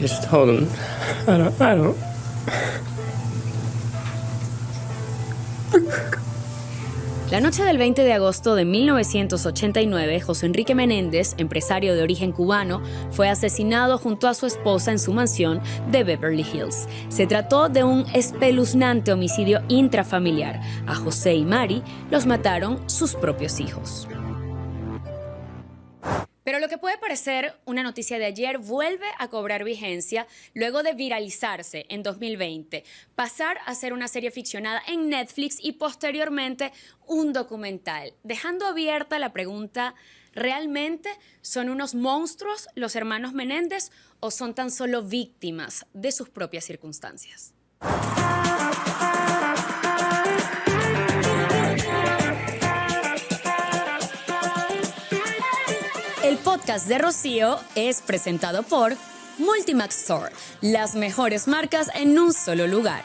Just hold on. I don't. La noche del 20 de agosto de 1989, José Enrique Menéndez, empresario de origen cubano, fue asesinado junto a su esposa en su mansión de Beverly Hills. Se trató de un espeluznante homicidio intrafamiliar. A José y Mari los mataron sus propios hijos. Pero lo que puede parecer una noticia de ayer vuelve a cobrar vigencia luego de viralizarse en 2020, pasar a ser una serie ficcionada en Netflix y posteriormente un documental, dejando abierta la pregunta: ¿realmente son unos monstruos los hermanos Menéndez o son tan solo víctimas de sus propias circunstancias? El podcast de Rocío es presentado por Multimax Store, las mejores marcas en un solo lugar.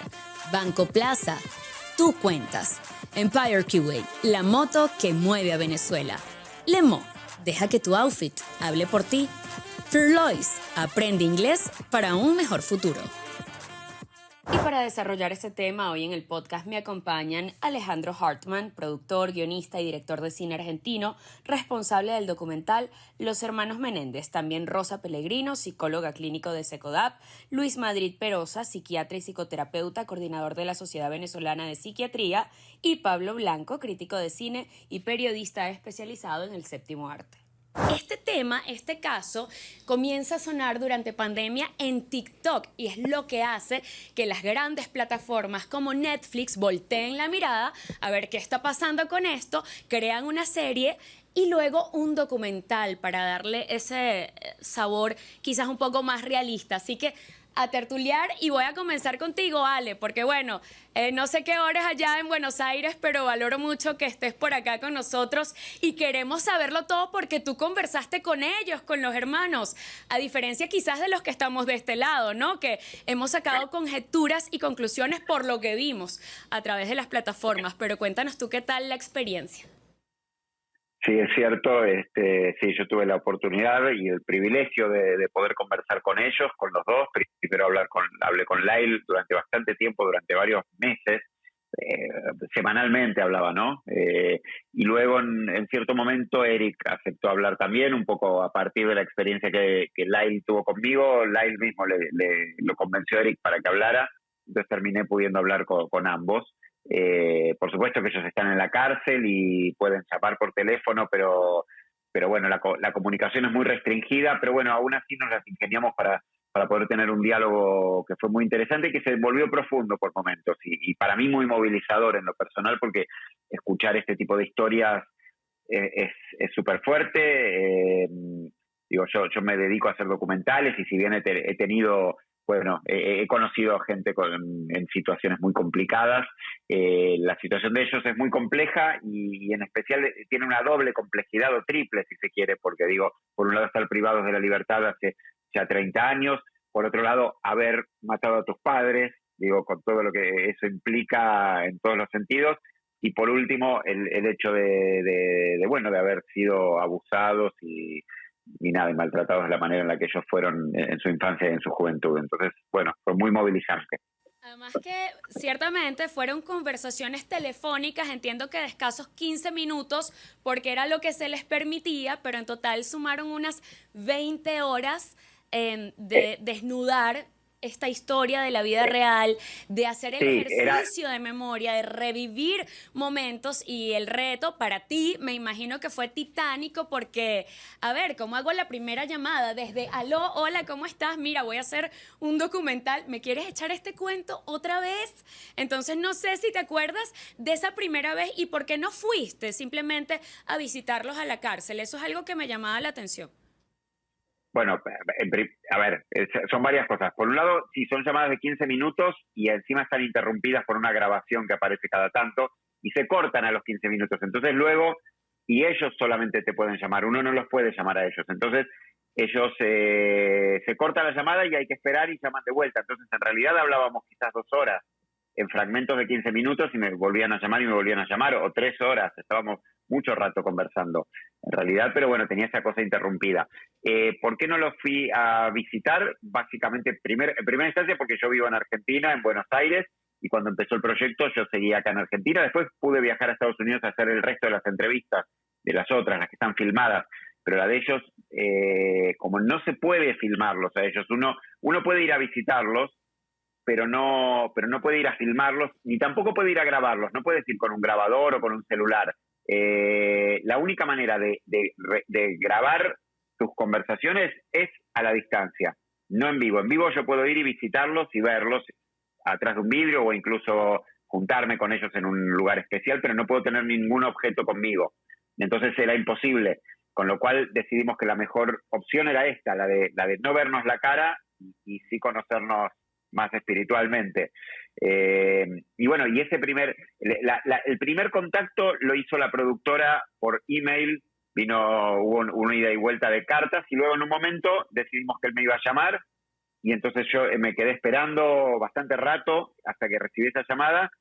Banco Plaza, tú cuentas. Empire QA, la moto que mueve a Venezuela. Lemo, deja que tu outfit hable por ti. Furlois, aprende inglés para un mejor futuro. Y para desarrollar este tema, hoy en el podcast me acompañan Alejandro Hartman, productor, guionista y director de cine argentino, responsable del documental Los Hermanos Menéndez, también Rosa Pellegrino, psicóloga clínico de Secodap, Luis Madrid Perosa, psiquiatra y psicoterapeuta, coordinador de la Sociedad Venezolana de Psiquiatría, y Pablo Blanco, crítico de cine y periodista especializado en el séptimo arte. Este tema, este caso, comienza a sonar durante pandemia en TikTok y es lo que hace que las grandes plataformas como Netflix volteen la mirada a ver qué está pasando con esto, crean una serie y luego un documental para darle ese sabor quizás un poco más realista. Así que a tertuliar, y voy a comenzar contigo, Ale, porque bueno, no sé qué horas allá en Buenos Aires, pero valoro mucho que estés por acá con nosotros y queremos saberlo todo porque tú conversaste con ellos, con los hermanos, a diferencia quizás de los que estamos de este lado, ¿no? Que hemos sacado conjeturas y conclusiones por lo que vimos a través de las plataformas, pero cuéntanos tú qué tal la experiencia. Sí, es cierto. Sí, yo tuve la oportunidad y el privilegio de poder conversar con ellos, con los dos. Primero hablé con Lael durante bastante tiempo, durante varios meses, semanalmente hablaba, ¿no? Y luego en cierto momento Eric aceptó hablar también, un poco a partir de la experiencia que Lael tuvo conmigo. Lael mismo lo convenció a Eric para que hablara, entonces terminé pudiendo hablar con ambos. Por supuesto que ellos están en la cárcel y pueden llamar por teléfono, pero bueno, la comunicación es muy restringida, pero bueno, aún así nos las ingeniamos para poder tener un diálogo que fue muy interesante y que se volvió profundo por momentos y para mí muy movilizador en lo personal, porque escuchar este tipo de historias es súper fuerte. Digo, yo me dedico a hacer documentales y si bien he tenido... Bueno, he conocido gente en situaciones muy complicadas. La situación de ellos es muy compleja y en especial tiene una doble complejidad o triple, si se quiere, porque digo, por un lado estar privados de la libertad hace ya 30 años, por otro lado haber matado a tus padres, digo, con todo lo que eso implica en todos los sentidos, y por último el hecho de haber sido abusados y maltratados de la manera en la que ellos fueron en su infancia y en su juventud. Entonces, bueno, fue muy movilizante. Además que ciertamente fueron conversaciones telefónicas, entiendo que de escasos 15 minutos, porque era lo que se les permitía, pero en total sumaron unas 20 horas de desnudar esta historia de la vida real, de hacer el ejercicio de memoria, de revivir momentos, y el reto para ti me imagino que fue titánico porque, a ver, ¿cómo hago la primera llamada? Desde, aló, hola, ¿cómo estás? Mira, voy a hacer un documental, ¿me quieres echar este cuento otra vez? Entonces no sé si te acuerdas de esa primera vez y por qué no fuiste simplemente a visitarlos a la cárcel. Eso es algo que me llamaba la atención. Bueno, a ver, son varias cosas. Por un lado, sí, son llamadas de 15 minutos y encima están interrumpidas por una grabación que aparece cada tanto y se cortan a los 15 minutos. Entonces luego, y ellos solamente te pueden llamar, uno no los puede llamar a ellos. Entonces ellos se corta la llamada y hay que esperar y llaman de vuelta. Entonces en realidad hablábamos quizás 2 horas en fragmentos de 15 minutos y me volvían a llamar y me volvían a llamar, o 3 horas, estábamos mucho rato conversando. en realidad, pero bueno, tenía esa cosa interrumpida. ¿Por qué no lo fui a visitar? Básicamente, en primera instancia, porque yo vivo en Argentina, en Buenos Aires, y cuando empezó el proyecto yo seguía acá en Argentina. Después pude viajar a Estados Unidos a hacer el resto de las entrevistas, de las otras, las que están filmadas, pero la de ellos, como no se puede filmarlos a ellos, uno puede ir a visitarlos, pero no puede ir a filmarlos, ni tampoco puede ir a grabarlos, no puedes ir con un grabador o con un celular. La única manera de grabar tus conversaciones es a la distancia, no en vivo. En vivo yo puedo ir y visitarlos y verlos atrás de un vidrio o incluso juntarme con ellos en un lugar especial, pero no puedo tener ningún objeto conmigo. Entonces era imposible, con lo cual decidimos que la mejor opción era esta, la de no vernos la cara y sí conocernos más espiritualmente. Y bueno, y ese el primer contacto lo hizo la productora por email, hubo una ida y vuelta de cartas, y luego en un momento decidimos que él me iba a llamar, y entonces yo me quedé esperando bastante rato hasta que recibí esa llamada,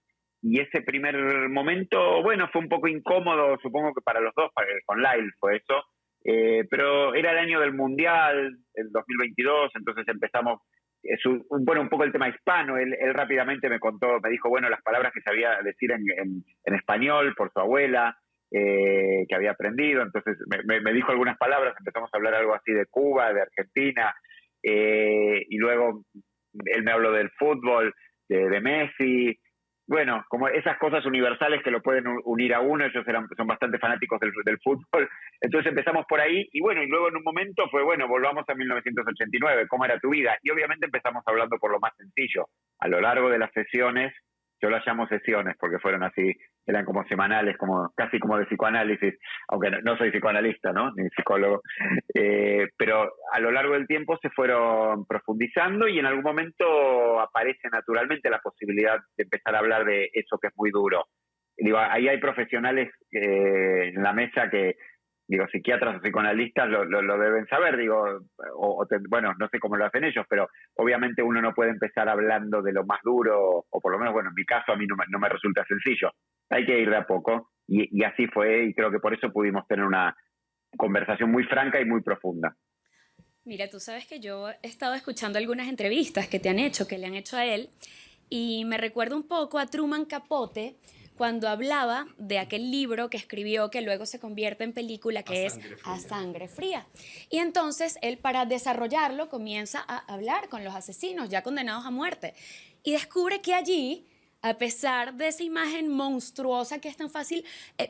y ese primer momento, bueno, fue un poco incómodo, supongo que para los dos, con Lyle fue eso, pero era el año del Mundial, el 2022, entonces empezamos, un poco el tema hispano. Él rápidamente me dijo, bueno, las palabras que sabía decir en español por su abuela, que había aprendido, entonces me dijo algunas palabras, empezamos a hablar algo así de Cuba, de Argentina, y luego él me habló del fútbol, de Messi, bueno, como esas cosas universales que lo pueden unir a uno. Ellos son bastante fanáticos del fútbol, entonces empezamos por ahí, y bueno, y luego en un momento fue, bueno, volvamos a 1989, ¿cómo era tu vida? Y obviamente empezamos hablando por lo más sencillo. A lo largo de las sesiones, yo las llamo sesiones porque fueron así, eran como semanales, casi como de psicoanálisis, aunque no soy psicoanalista, ¿no? Ni psicólogo, pero a lo largo del tiempo se fueron profundizando, y en algún momento aparece naturalmente la posibilidad de empezar a hablar de eso que es muy duro. Digo, ahí hay profesionales en la mesa que, psiquiatras o psicoanalistas lo deben saber, bueno, no sé cómo lo hacen ellos, pero obviamente uno no puede empezar hablando de lo más duro, o por lo menos, bueno, en mi caso a mí no me resulta sencillo. Hay que ir de a poco, y así fue, y creo que por eso pudimos tener una conversación muy franca y muy profunda. Mira, tú sabes que yo he estado escuchando algunas entrevistas que te han hecho, que le han hecho a él, y me recuerda un poco a Truman Capote, cuando hablaba de aquel libro que escribió, que luego se convierte en película, que es A Sangre Fría. Y entonces él, para desarrollarlo, comienza a hablar con los asesinos ya condenados a muerte, y descubre que allí, a pesar de esa imagen monstruosa que es tan fácil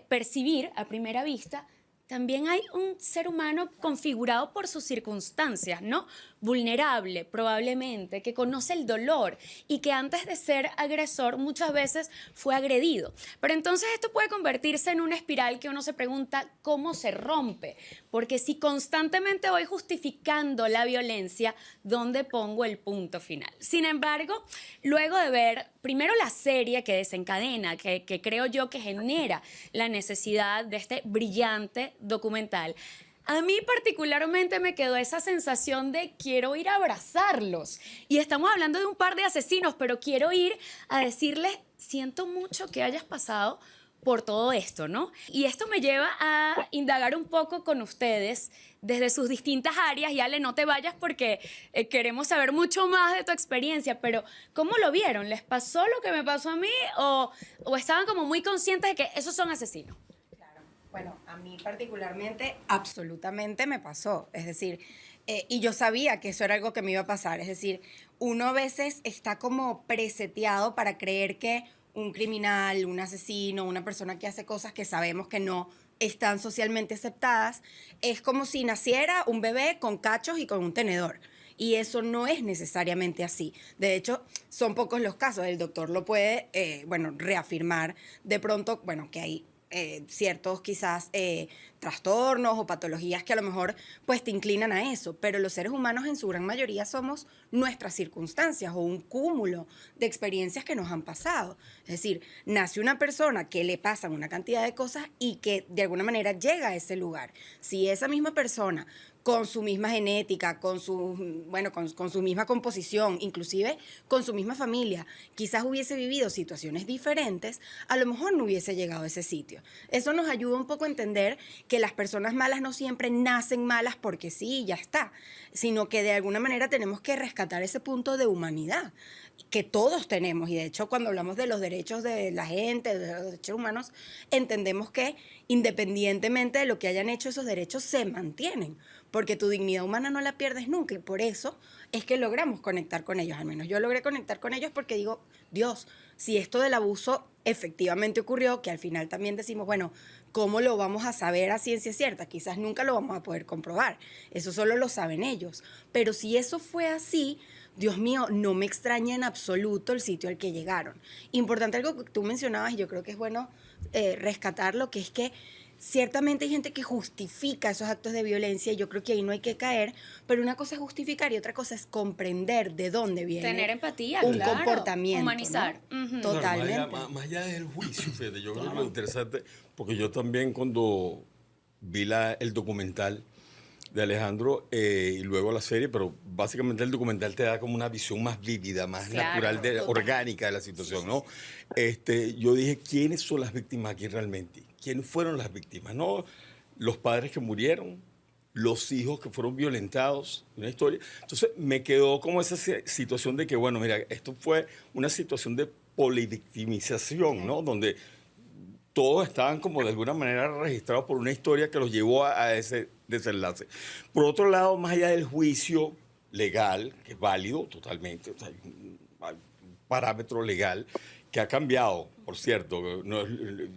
percibir a primera vista, también hay un ser humano configurado por sus circunstancias, ¿no? Vulnerable, probablemente, que conoce el dolor y que antes de ser agresor muchas veces fue agredido. Pero entonces esto puede convertirse en una espiral que uno se pregunta cómo se rompe. Porque si constantemente voy justificando la violencia, ¿dónde pongo el punto final? Sin embargo, luego de ver primero la serie que desencadena, que creo yo que genera la necesidad de este brillante documental, a mí particularmente me quedó esa sensación de quiero ir a abrazarlos. Y estamos hablando de un par de asesinos, pero quiero ir a decirles, siento mucho que hayas pasado por todo esto, ¿no? Y esto me lleva a indagar un poco con ustedes desde sus distintas áreas. Y Ale, no te vayas porque queremos saber mucho más de tu experiencia, pero ¿cómo lo vieron? ¿Les pasó lo que me pasó a mí o estaban como muy conscientes de que esos son asesinos? Bueno, a mí particularmente, absolutamente me pasó. Es decir, y yo sabía que eso era algo que me iba a pasar. Es decir, uno a veces está como preseteado para creer que un criminal, un asesino, una persona que hace cosas que sabemos que no están socialmente aceptadas, es como si naciera un bebé con cachos y con un tenedor. Y eso no es necesariamente así. De hecho, son pocos los casos. El doctor lo puede, reafirmar de pronto, que hay ciertos quizás trastornos o patologías que a lo mejor pues te inclinan a eso, pero los seres humanos en su gran mayoría somos nuestras circunstancias o un cúmulo de experiencias que nos han pasado. Es decir, nace una persona que le pasan una cantidad de cosas y que de alguna manera llega a ese lugar. Si esa misma persona con su misma genética, con su, bueno, con su misma composición, inclusive con su misma familia, quizás hubiese vivido situaciones diferentes, a lo mejor no hubiese llegado a ese sitio. Eso nos ayuda un poco a entender que las personas malas no siempre nacen malas porque sí, ya está, sino que de alguna manera tenemos que rescatar ese punto de humanidad que todos tenemos. Y de hecho, cuando hablamos de los derechos de la gente, de los derechos humanos, entendemos que independientemente de lo que hayan hecho, esos derechos se mantienen, porque tu dignidad humana no la pierdes nunca, y por eso es que logramos conectar con ellos. Al menos yo logré conectar con ellos porque digo, Dios, si esto del abuso efectivamente ocurrió, que al final también decimos, bueno, ¿cómo lo vamos a saber a ciencia cierta? Quizás nunca lo vamos a poder comprobar, eso solo lo saben ellos, pero si eso fue así, Dios mío, no me extraña en absoluto el sitio al que llegaron. Importante algo que tú mencionabas, y yo creo que es bueno rescatarlo, que es que ciertamente hay gente que justifica esos actos de violencia, y yo creo que ahí no hay que caer, pero una cosa es justificar y otra cosa es comprender de dónde viene. Tener empatía, un claro, comportamiento. humanizar. ¿no? Ujú. Totalmente. Claro, más allá del juicio, fíjate, yo creo que lo interesante, porque yo también cuando vi el documental de Alejandro y luego la serie, pero básicamente el documental te da como una visión más vívida, más Claro, natural, orgánica de la situación, ¿no? Yo dije, ¿quiénes son las víctimas aquí realmente? ¿Quiénes fueron las víctimas? ¿No? Los padres que murieron, los hijos que fueron violentados, una historia. Entonces me quedó como esa situación de que, bueno, mira, esto fue una situación de polivictimización, ¿no? Donde todos estaban como de alguna manera registrados por una historia que los llevó a ese desenlace. Por otro lado, más allá del juicio legal, que es válido totalmente, o sea, hay un parámetro legal que ha cambiado, por cierto.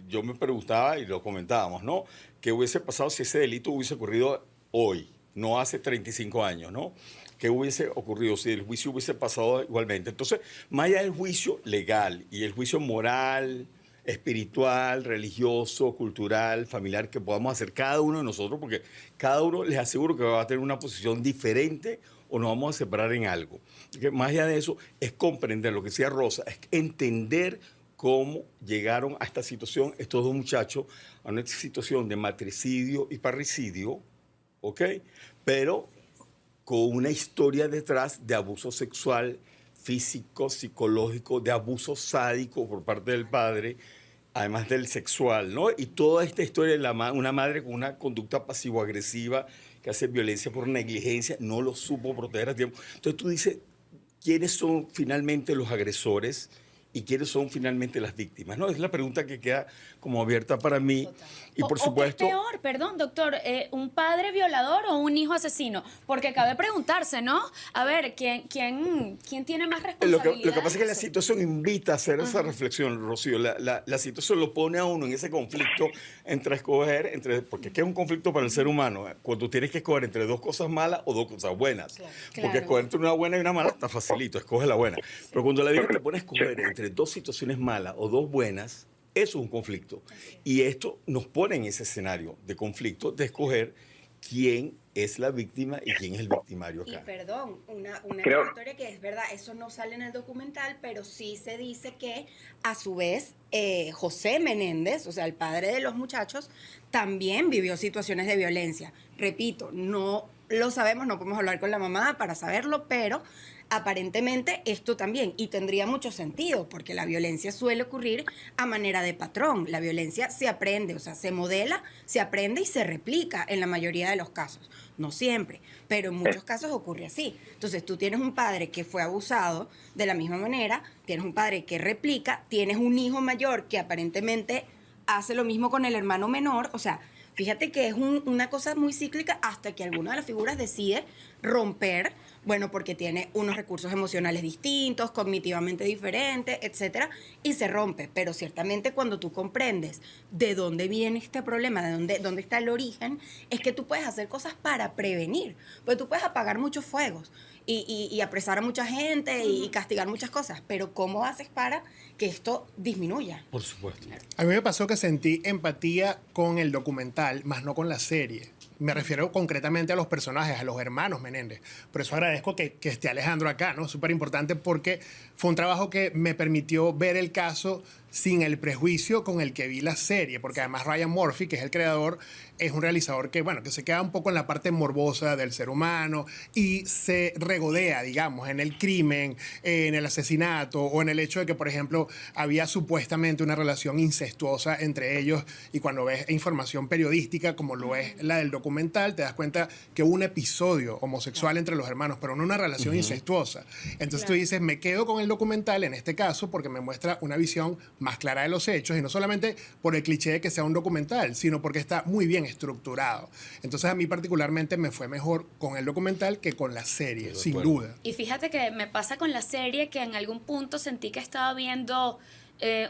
Yo me preguntaba y lo comentábamos, ¿no? ¿Qué hubiese pasado si ese delito hubiese ocurrido hoy, no hace 35 años, ¿no? ¿Qué hubiese ocurrido si el juicio hubiese pasado igualmente? Entonces, más allá del juicio legal y el juicio moral, espiritual, religioso, cultural, familiar, que podamos hacer cada uno de nosotros, porque cada uno les aseguro que va a tener una posición diferente o nos vamos a separar en algo. Que más allá de eso es comprender lo que decía Rosa, es entender cómo llegaron a esta situación estos dos muchachos, a una situación de matricidio y parricidio, ¿ok? Pero con una historia detrás de abuso sexual, físico, psicológico, de abuso sádico por parte del padre, además del sexual, ¿no? Y toda esta historia de una madre con una conducta pasivo-agresiva que hace violencia por negligencia, no lo supo proteger a tiempo. Entonces tú dices, ¿quiénes son finalmente los agresores y quiénes son finalmente las víctimas? ¿No? Es la pregunta que queda como abierta para mí. Total. Y por supuesto... ¿O qué es peor, perdón, doctor, un padre violador o un hijo asesino? Porque cabe preguntarse, ¿no? A ver, ¿quién tiene más responsabilidad? Lo que pasa es que la situación invita a hacer esa reflexión, Rocío. La situación lo pone a uno en ese conflicto entre escoger, porque ¿qué es un conflicto para el ser humano? Cuando tienes que escoger entre dos cosas malas o dos cosas buenas. Claro. Porque escoger entre una buena y una mala está facilito, escoge la buena. Pero cuando la vida te pone a escoger entre dos situaciones malas o dos buenas, eso es un conflicto. Y esto nos pone en ese escenario de conflicto, de escoger quién es la víctima y quién es el victimario acá. Y perdón, una Creo- historia que es verdad, eso no sale en el documental, pero sí se dice que a su vez José Menéndez, o sea, el padre de los muchachos, también vivió situaciones de violencia. Repito, no lo sabemos, no podemos hablar con la mamá para saberlo, pero aparentemente esto también, y tendría mucho sentido, porque la violencia suele ocurrir a manera de patrón. La violencia se aprende, o sea, se modela, se aprende y se replica en la mayoría de los casos. No siempre, pero en muchos casos ocurre así. Entonces tú tienes un padre que fue abusado de la misma manera, tienes un padre que replica, tienes un hijo mayor que aparentemente hace lo mismo con el hermano menor, o sea, fíjate que es una cosa muy cíclica hasta que alguna de las figuras decide romper, bueno, porque tiene unos recursos emocionales distintos, cognitivamente diferentes, etcétera, y se rompe. Pero ciertamente cuando tú comprendes de dónde viene este problema, de dónde está el origen, es que tú puedes hacer cosas para prevenir. Pues tú puedes apagar muchos fuegos y apresar a mucha gente y castigar muchas cosas, pero ¿cómo haces para que esto disminuya? Por supuesto. A mí me pasó que sentí empatía con el documental, más no con la serie. Me refiero concretamente a los personajes, a los hermanos Menéndez. Por eso agradezco que esté Alejandro acá, ¿no? Súper importante porque fue un trabajo que me permitió ver el caso sin el prejuicio con el que vi la serie, porque además Ryan Murphy, que es el creador, es un realizador que, bueno, que se queda un poco en la parte morbosa del ser humano y se regodea, digamos, en el crimen, en el asesinato o en el hecho de que, por ejemplo, había supuestamente una relación incestuosa entre ellos, y cuando ves información periodística como lo es la del documental, te das cuenta que hubo un episodio homosexual entre los hermanos, pero no una relación incestuosa. Entonces tú dices, me quedo con el documental en este caso porque me muestra una visión más clara de los hechos, y no solamente por el cliché de que sea un documental, sino porque está muy bien estructurado. Entonces a mí particularmente me fue mejor con el documental que con la serie, sin duda. Y fíjate que me pasa con la serie que en algún punto sentí que estaba viendo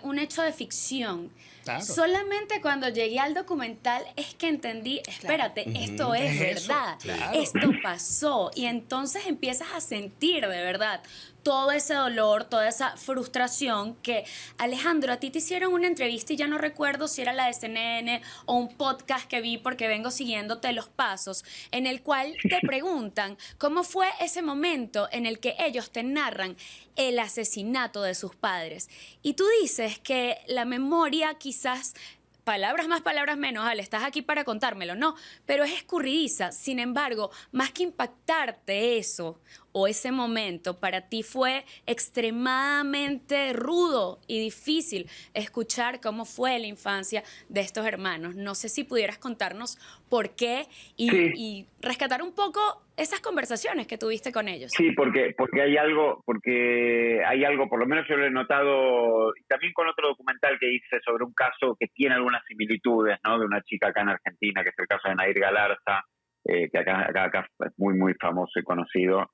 un hecho de ficción. Claro. Solamente cuando llegué al documental es que entendí, espérate, esto es verdad, esto pasó, y entonces empiezas a sentir de verdad todo ese dolor, toda esa frustración que, Alejandro, a ti te hicieron una entrevista y ya no recuerdo si era la de CNN o un podcast que vi porque vengo siguiéndote los pasos, en el cual te preguntan cómo fue ese momento en el que ellos te narran el asesinato de sus padres. Y tú dices que la memoria quizás, palabras más, palabras menos, Ale, estás aquí para contármelo, no, pero es escurridiza. Sin embargo, más que impactarte eso o ese momento, para ti fue extremadamente rudo y difícil escuchar cómo fue la infancia de estos hermanos. No sé si pudieras contarnos por qué y rescatar un poco esas conversaciones que tuviste con ellos. Sí, porque hay algo, por lo menos yo lo he notado, y también con otro documental que hice sobre un caso que tiene algunas similitudes, ¿no? De una chica acá en Argentina, que es el caso de Nair Galarza, que acá es muy, muy famoso y conocido.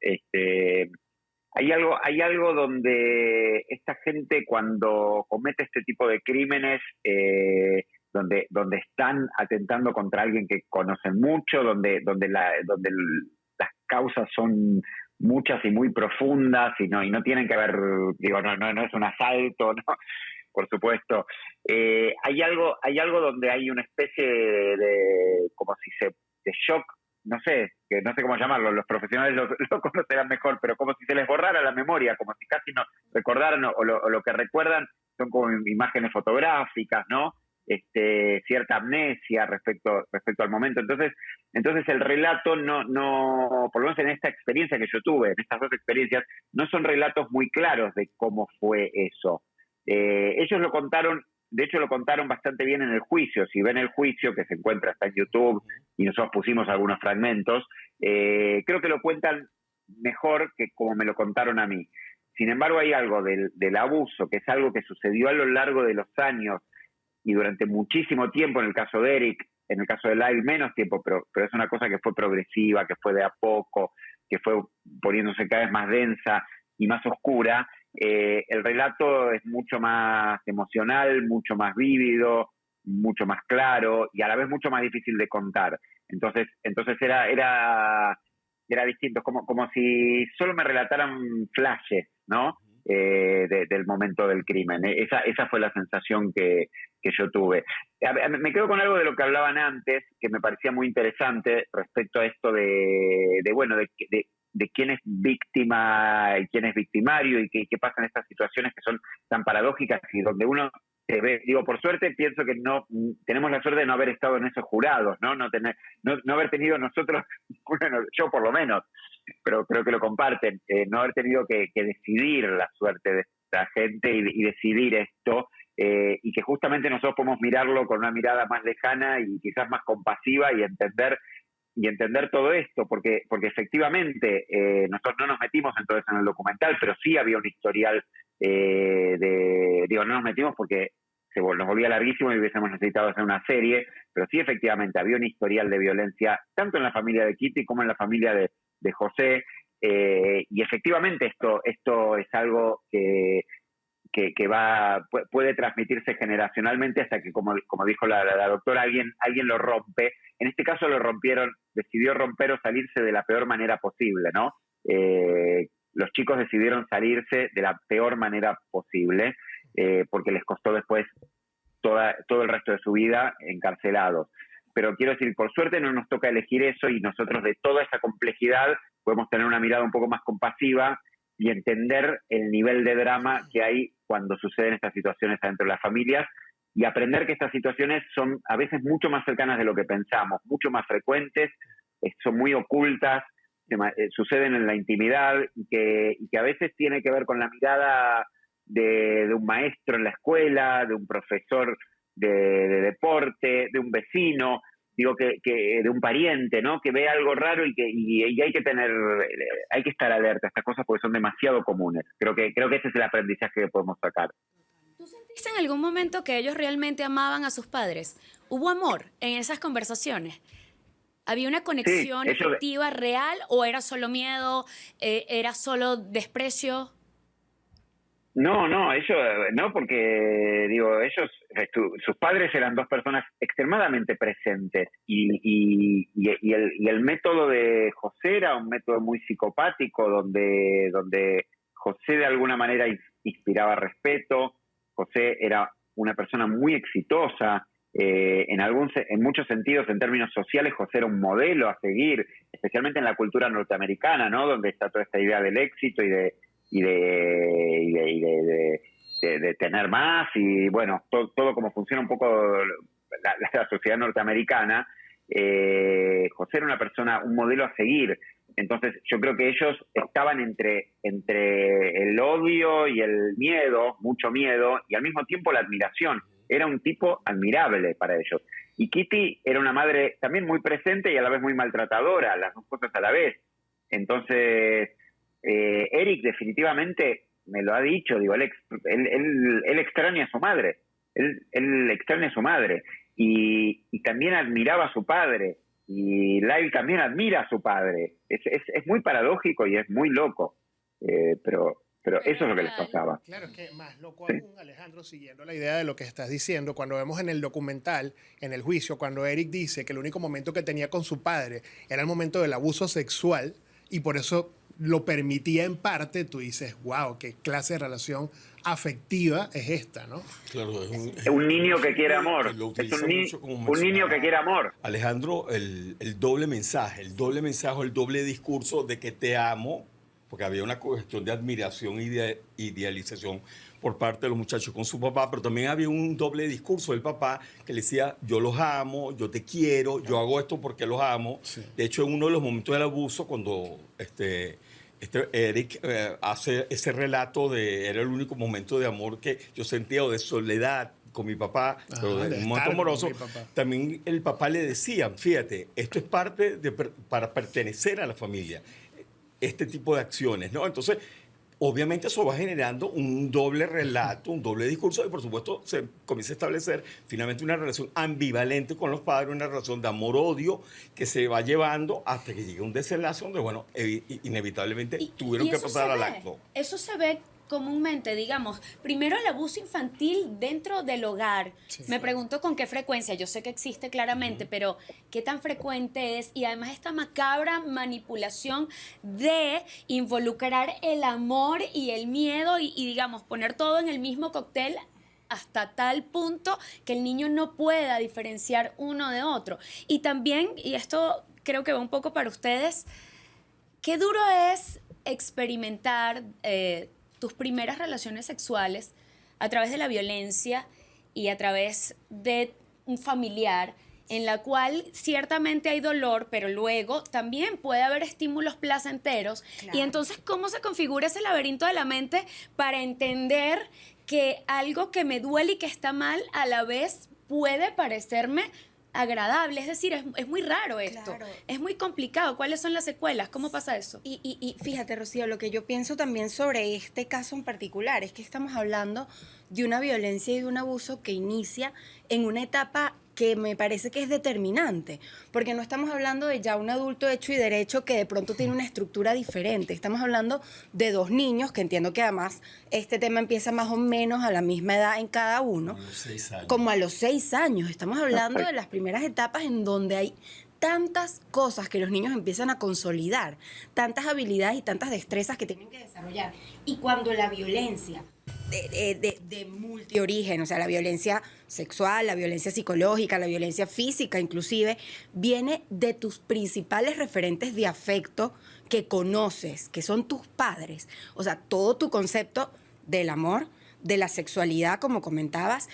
Hay algo donde esta gente, cuando comete este tipo de crímenes, donde están atentando contra alguien que conocen mucho, donde las causas son muchas y muy profundas, y no tienen que ver, digo, no es un asalto, ¿no? Por supuesto. Hay algo donde hay una especie de como si de shock, no sé cómo llamarlo, los profesionales lo conocerán mejor, pero como si se les borrara la memoria, como si casi no recordaran, o lo que recuerdan son como imágenes fotográficas, ¿no? Cierta amnesia respecto al momento. Entonces el relato no, por lo menos en esta experiencia que yo tuve, en estas dos experiencias, no son relatos muy claros de cómo fue eso. Ellos lo contaron, de hecho lo contaron bastante bien en el juicio. Si ven el juicio, que se encuentra, está en YouTube, y nosotros pusimos algunos fragmentos, creo que lo cuentan mejor que como me lo contaron a mí. Sin embargo, hay algo del abuso, que es algo que sucedió a lo largo de los años y durante muchísimo tiempo, en el caso de Eric, en el caso de Lyle menos tiempo, pero es una cosa que fue progresiva, que fue de a poco, que fue poniéndose cada vez más densa y más oscura. El relato es mucho más emocional, mucho más vívido, mucho más claro y a la vez mucho más difícil de contar. Entonces era distinto, como si solo me relataran flashes, ¿no? Del momento del crimen. Esa fue la sensación que yo tuve. Me quedo con algo de lo que hablaban antes, que me parecía muy interesante respecto a esto de quién es víctima y quién es victimario, y qué pasa en estas situaciones que son tan paradójicas y donde uno se ve. Digo, por suerte pienso que no tenemos la suerte de no haber estado en esos jurados, no haber tenido nosotros, bueno, yo por lo menos, pero creo que lo comparten, no haber tenido que decidir la suerte de esta gente y decidir esto, y que justamente nosotros podemos mirarlo con una mirada más lejana y quizás más compasiva y entender todo esto, porque efectivamente nosotros no nos metimos entonces en el documental, pero sí había un historial no nos metimos porque nos volvía larguísimo y hubiésemos necesitado hacer una serie, pero sí efectivamente había un historial de violencia tanto en la familia de Kitty como en la familia de José, y efectivamente esto es algo que puede transmitirse generacionalmente hasta que, como dijo la doctora, alguien lo rompe. En este caso decidió romper o salirse de la peor manera posible, ¿no? Los chicos decidieron salirse de la peor manera posible, porque les costó después todo el resto de su vida encarcelados. Pero quiero decir, por suerte no nos toca elegir eso, y nosotros de toda esa complejidad podemos tener una mirada un poco más compasiva y entender el nivel de drama que hay cuando suceden estas situaciones adentro de las familias y aprender que estas situaciones son a veces mucho más cercanas de lo que pensamos, mucho más frecuentes, son muy ocultas, suceden en la intimidad y que a veces tiene que ver con la mirada de un maestro en la escuela, de un profesor de deporte, de un vecino, digo que de un pariente, ¿no? Que ve algo raro y hay que estar alerta a estas cosas porque son demasiado comunes. Creo que ese es el aprendizaje que podemos sacar. ¿Tú sentiste en algún momento que ellos realmente amaban a sus padres? ¿Hubo amor en esas conversaciones? ¿Había una conexión efectiva, real, o era solo miedo, era solo desprecio? No, ellos, no, porque digo, sus padres eran dos personas extremadamente presentes y el método de José era un método muy psicopático donde José de alguna manera inspiraba respeto. José era una persona muy exitosa, en muchos sentidos, en términos sociales, José era un modelo a seguir, especialmente en la cultura norteamericana, ¿no? Donde está toda esta idea del éxito y de tener más y bueno, todo como funciona un poco la sociedad norteamericana. José era una persona, un modelo a seguir. Entonces yo creo que ellos estaban entre el odio y el miedo, mucho miedo, y al mismo tiempo la admiración. Era un tipo admirable para ellos. Y Kitty era una madre también muy presente y a la vez muy maltratadora, las dos cosas a la vez. Entonces, Eric definitivamente me lo ha dicho, digo, él extraña a su madre, él extraña a su madre y también admiraba a su padre. Y Lyle también admira a su padre. Es muy paradójico y es muy loco. Pero eso es lo que les pasaba. Claro, es que más loco aún, Alejandro, siguiendo la idea de lo que estás diciendo, cuando vemos en el documental, en el juicio, cuando Eric dice que el único momento que tenía con su padre era el momento del abuso sexual y por eso lo permitía en parte, tú dices, wow, qué clase de relación afectiva es esta, ¿no? Claro, es un niño que quiere amor. Es un niño que quiere amor. Alejandro, el doble mensaje, el doble discurso de que te amo, porque había una cuestión de admiración y de idealización por parte de los muchachos con su papá, pero también había un doble discurso del papá que le decía, yo los amo, yo te quiero, yo hago esto porque los amo. Sí. De hecho, en uno de los momentos del abuso, cuando Eric hace ese relato de era el único momento de amor que yo sentía o de soledad con mi papá, pero en un momento amoroso, también el papá le decía, fíjate, esto es parte para pertenecer a la familia, este tipo de acciones, ¿no? Entonces, obviamente eso va generando un doble relato, un doble discurso y por supuesto se comienza a establecer finalmente una relación ambivalente con los padres, una relación de amor-odio que se va llevando hasta que llegue un desenlace donde, bueno, inevitablemente tuvieron que pasar al acto. Eso se ve comúnmente, digamos, primero el abuso infantil dentro del hogar. Sí, me pregunto con qué frecuencia, yo sé que existe claramente, pero qué tan frecuente es y además esta macabra manipulación de involucrar el amor y el miedo y digamos, poner todo en el mismo cóctel hasta tal punto que el niño no pueda diferenciar uno de otro. Y también, y esto creo que va un poco para ustedes, qué duro es experimentar tus primeras relaciones sexuales a través de la violencia y a través de un familiar en la cual ciertamente hay dolor, pero luego también puede haber estímulos placenteros. Claro. Y entonces, ¿cómo se configura ese laberinto de la mente para entender que algo que me duele y que está mal a la vez puede parecerme agradable? Es decir, es muy raro esto. Claro. Es muy complicado. ¿Cuáles son las secuelas? ¿Cómo pasa eso? Y fíjate, Rocío, lo que yo pienso también sobre este caso en particular es que estamos hablando de una violencia y de un abuso que inicia en una etapa que me parece que es determinante, porque no estamos hablando de ya un adulto hecho y derecho que de pronto tiene una estructura diferente, estamos hablando de dos niños, que entiendo que además este tema empieza más o menos a la misma edad en cada uno, como a los 6 años, estamos hablando de las primeras etapas en donde hay tantas cosas que los niños empiezan a consolidar, tantas habilidades y tantas destrezas que tienen que desarrollar, y cuando la violencia de multiorigen, o sea, la violencia sexual, la violencia psicológica, la violencia física inclusive, viene de tus principales referentes de afecto, que conoces, que son tus padres, o sea, todo tu concepto del amor, de la sexualidad, como comentabas,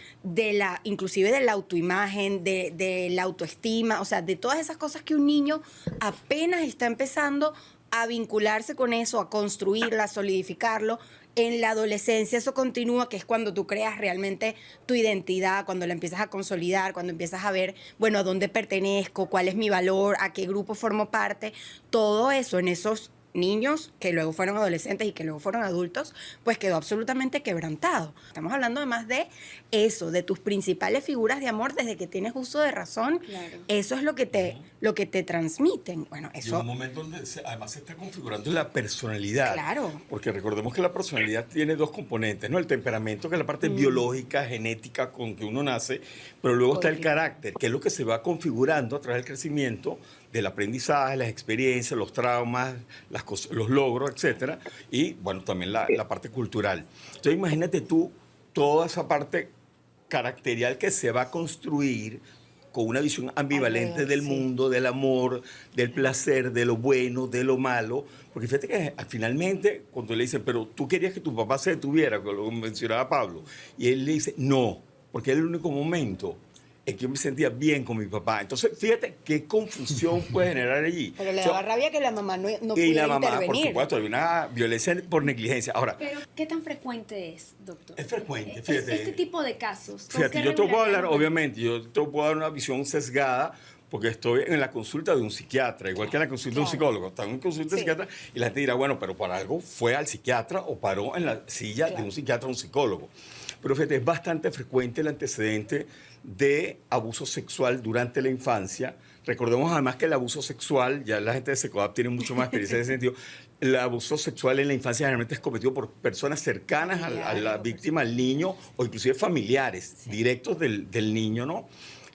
inclusive de la autoimagen, de la autoestima, o sea, de todas esas cosas que un niño apenas está empezando a vincularse con eso, a construirla, a solidificarlo. En la adolescencia eso continúa, que es cuando tú creas realmente tu identidad, cuando la empiezas a consolidar, cuando empiezas a ver, bueno, a dónde pertenezco, cuál es mi valor, a qué grupo formo parte. Todo eso en esos niños que luego fueron adolescentes y que luego fueron adultos, pues quedó absolutamente quebrantado. Estamos hablando además de eso, de tus principales figuras de amor desde que tienes uso de razón. Claro. Eso es lo que te transmiten. Bueno, Y eso... un momento donde además se está configurando la personalidad. Claro. Porque recordemos que la personalidad tiene dos componentes, ¿no? El temperamento, que es la parte biológica, genética con que uno nace, pero luego está el carácter, que es lo que se va configurando a través del crecimiento, del aprendizaje, las experiencias, los traumas, las cosas, los logros, etcétera, y bueno, también la parte cultural. Entonces imagínate tú toda esa parte caracterial que se va a construir con una visión ambivalente del mundo, del amor, del placer, de lo bueno, de lo malo, porque fíjate que finalmente cuando le dicen, pero tú querías que tu papá se detuviera, que lo mencionaba Pablo, y él le dice, no, porque era el único momento en que yo me sentía bien con mi papá. Entonces, fíjate qué confusión puede generar allí. Pero le daba rabia que la mamá no y pudiera la mamá, intervenir. por supuesto, había una violencia por negligencia. Ahora, Pero, ¿qué tan frecuente es, doctor? es frecuente, fíjate. Este tipo de casos. ¿con Fíjate, qué yo te puedo hablar, regularidad? obviamente, yo te puedo dar una visión sesgada porque estoy en la consulta de un psiquiatra, igual que en la consulta de un psicólogo. Está en una consulta de psiquiatra y la gente dirá, bueno, pero por algo fue al psiquiatra o paró en la silla de un psiquiatra o un psicólogo. Pero fíjate, es bastante frecuente el antecedente de abuso sexual durante la infancia. Recordemos además que el abuso sexual, ya la gente de SECODAP tiene mucho más experiencia en ese sentido, el abuso sexual en la infancia generalmente es cometido por personas cercanas a la víctima, al niño, o inclusive familiares directos del niño, ¿no?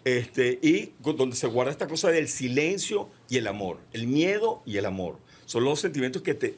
Y donde se guarda esta cosa del silencio y el amor, el miedo y el amor. Son los sentimientos que te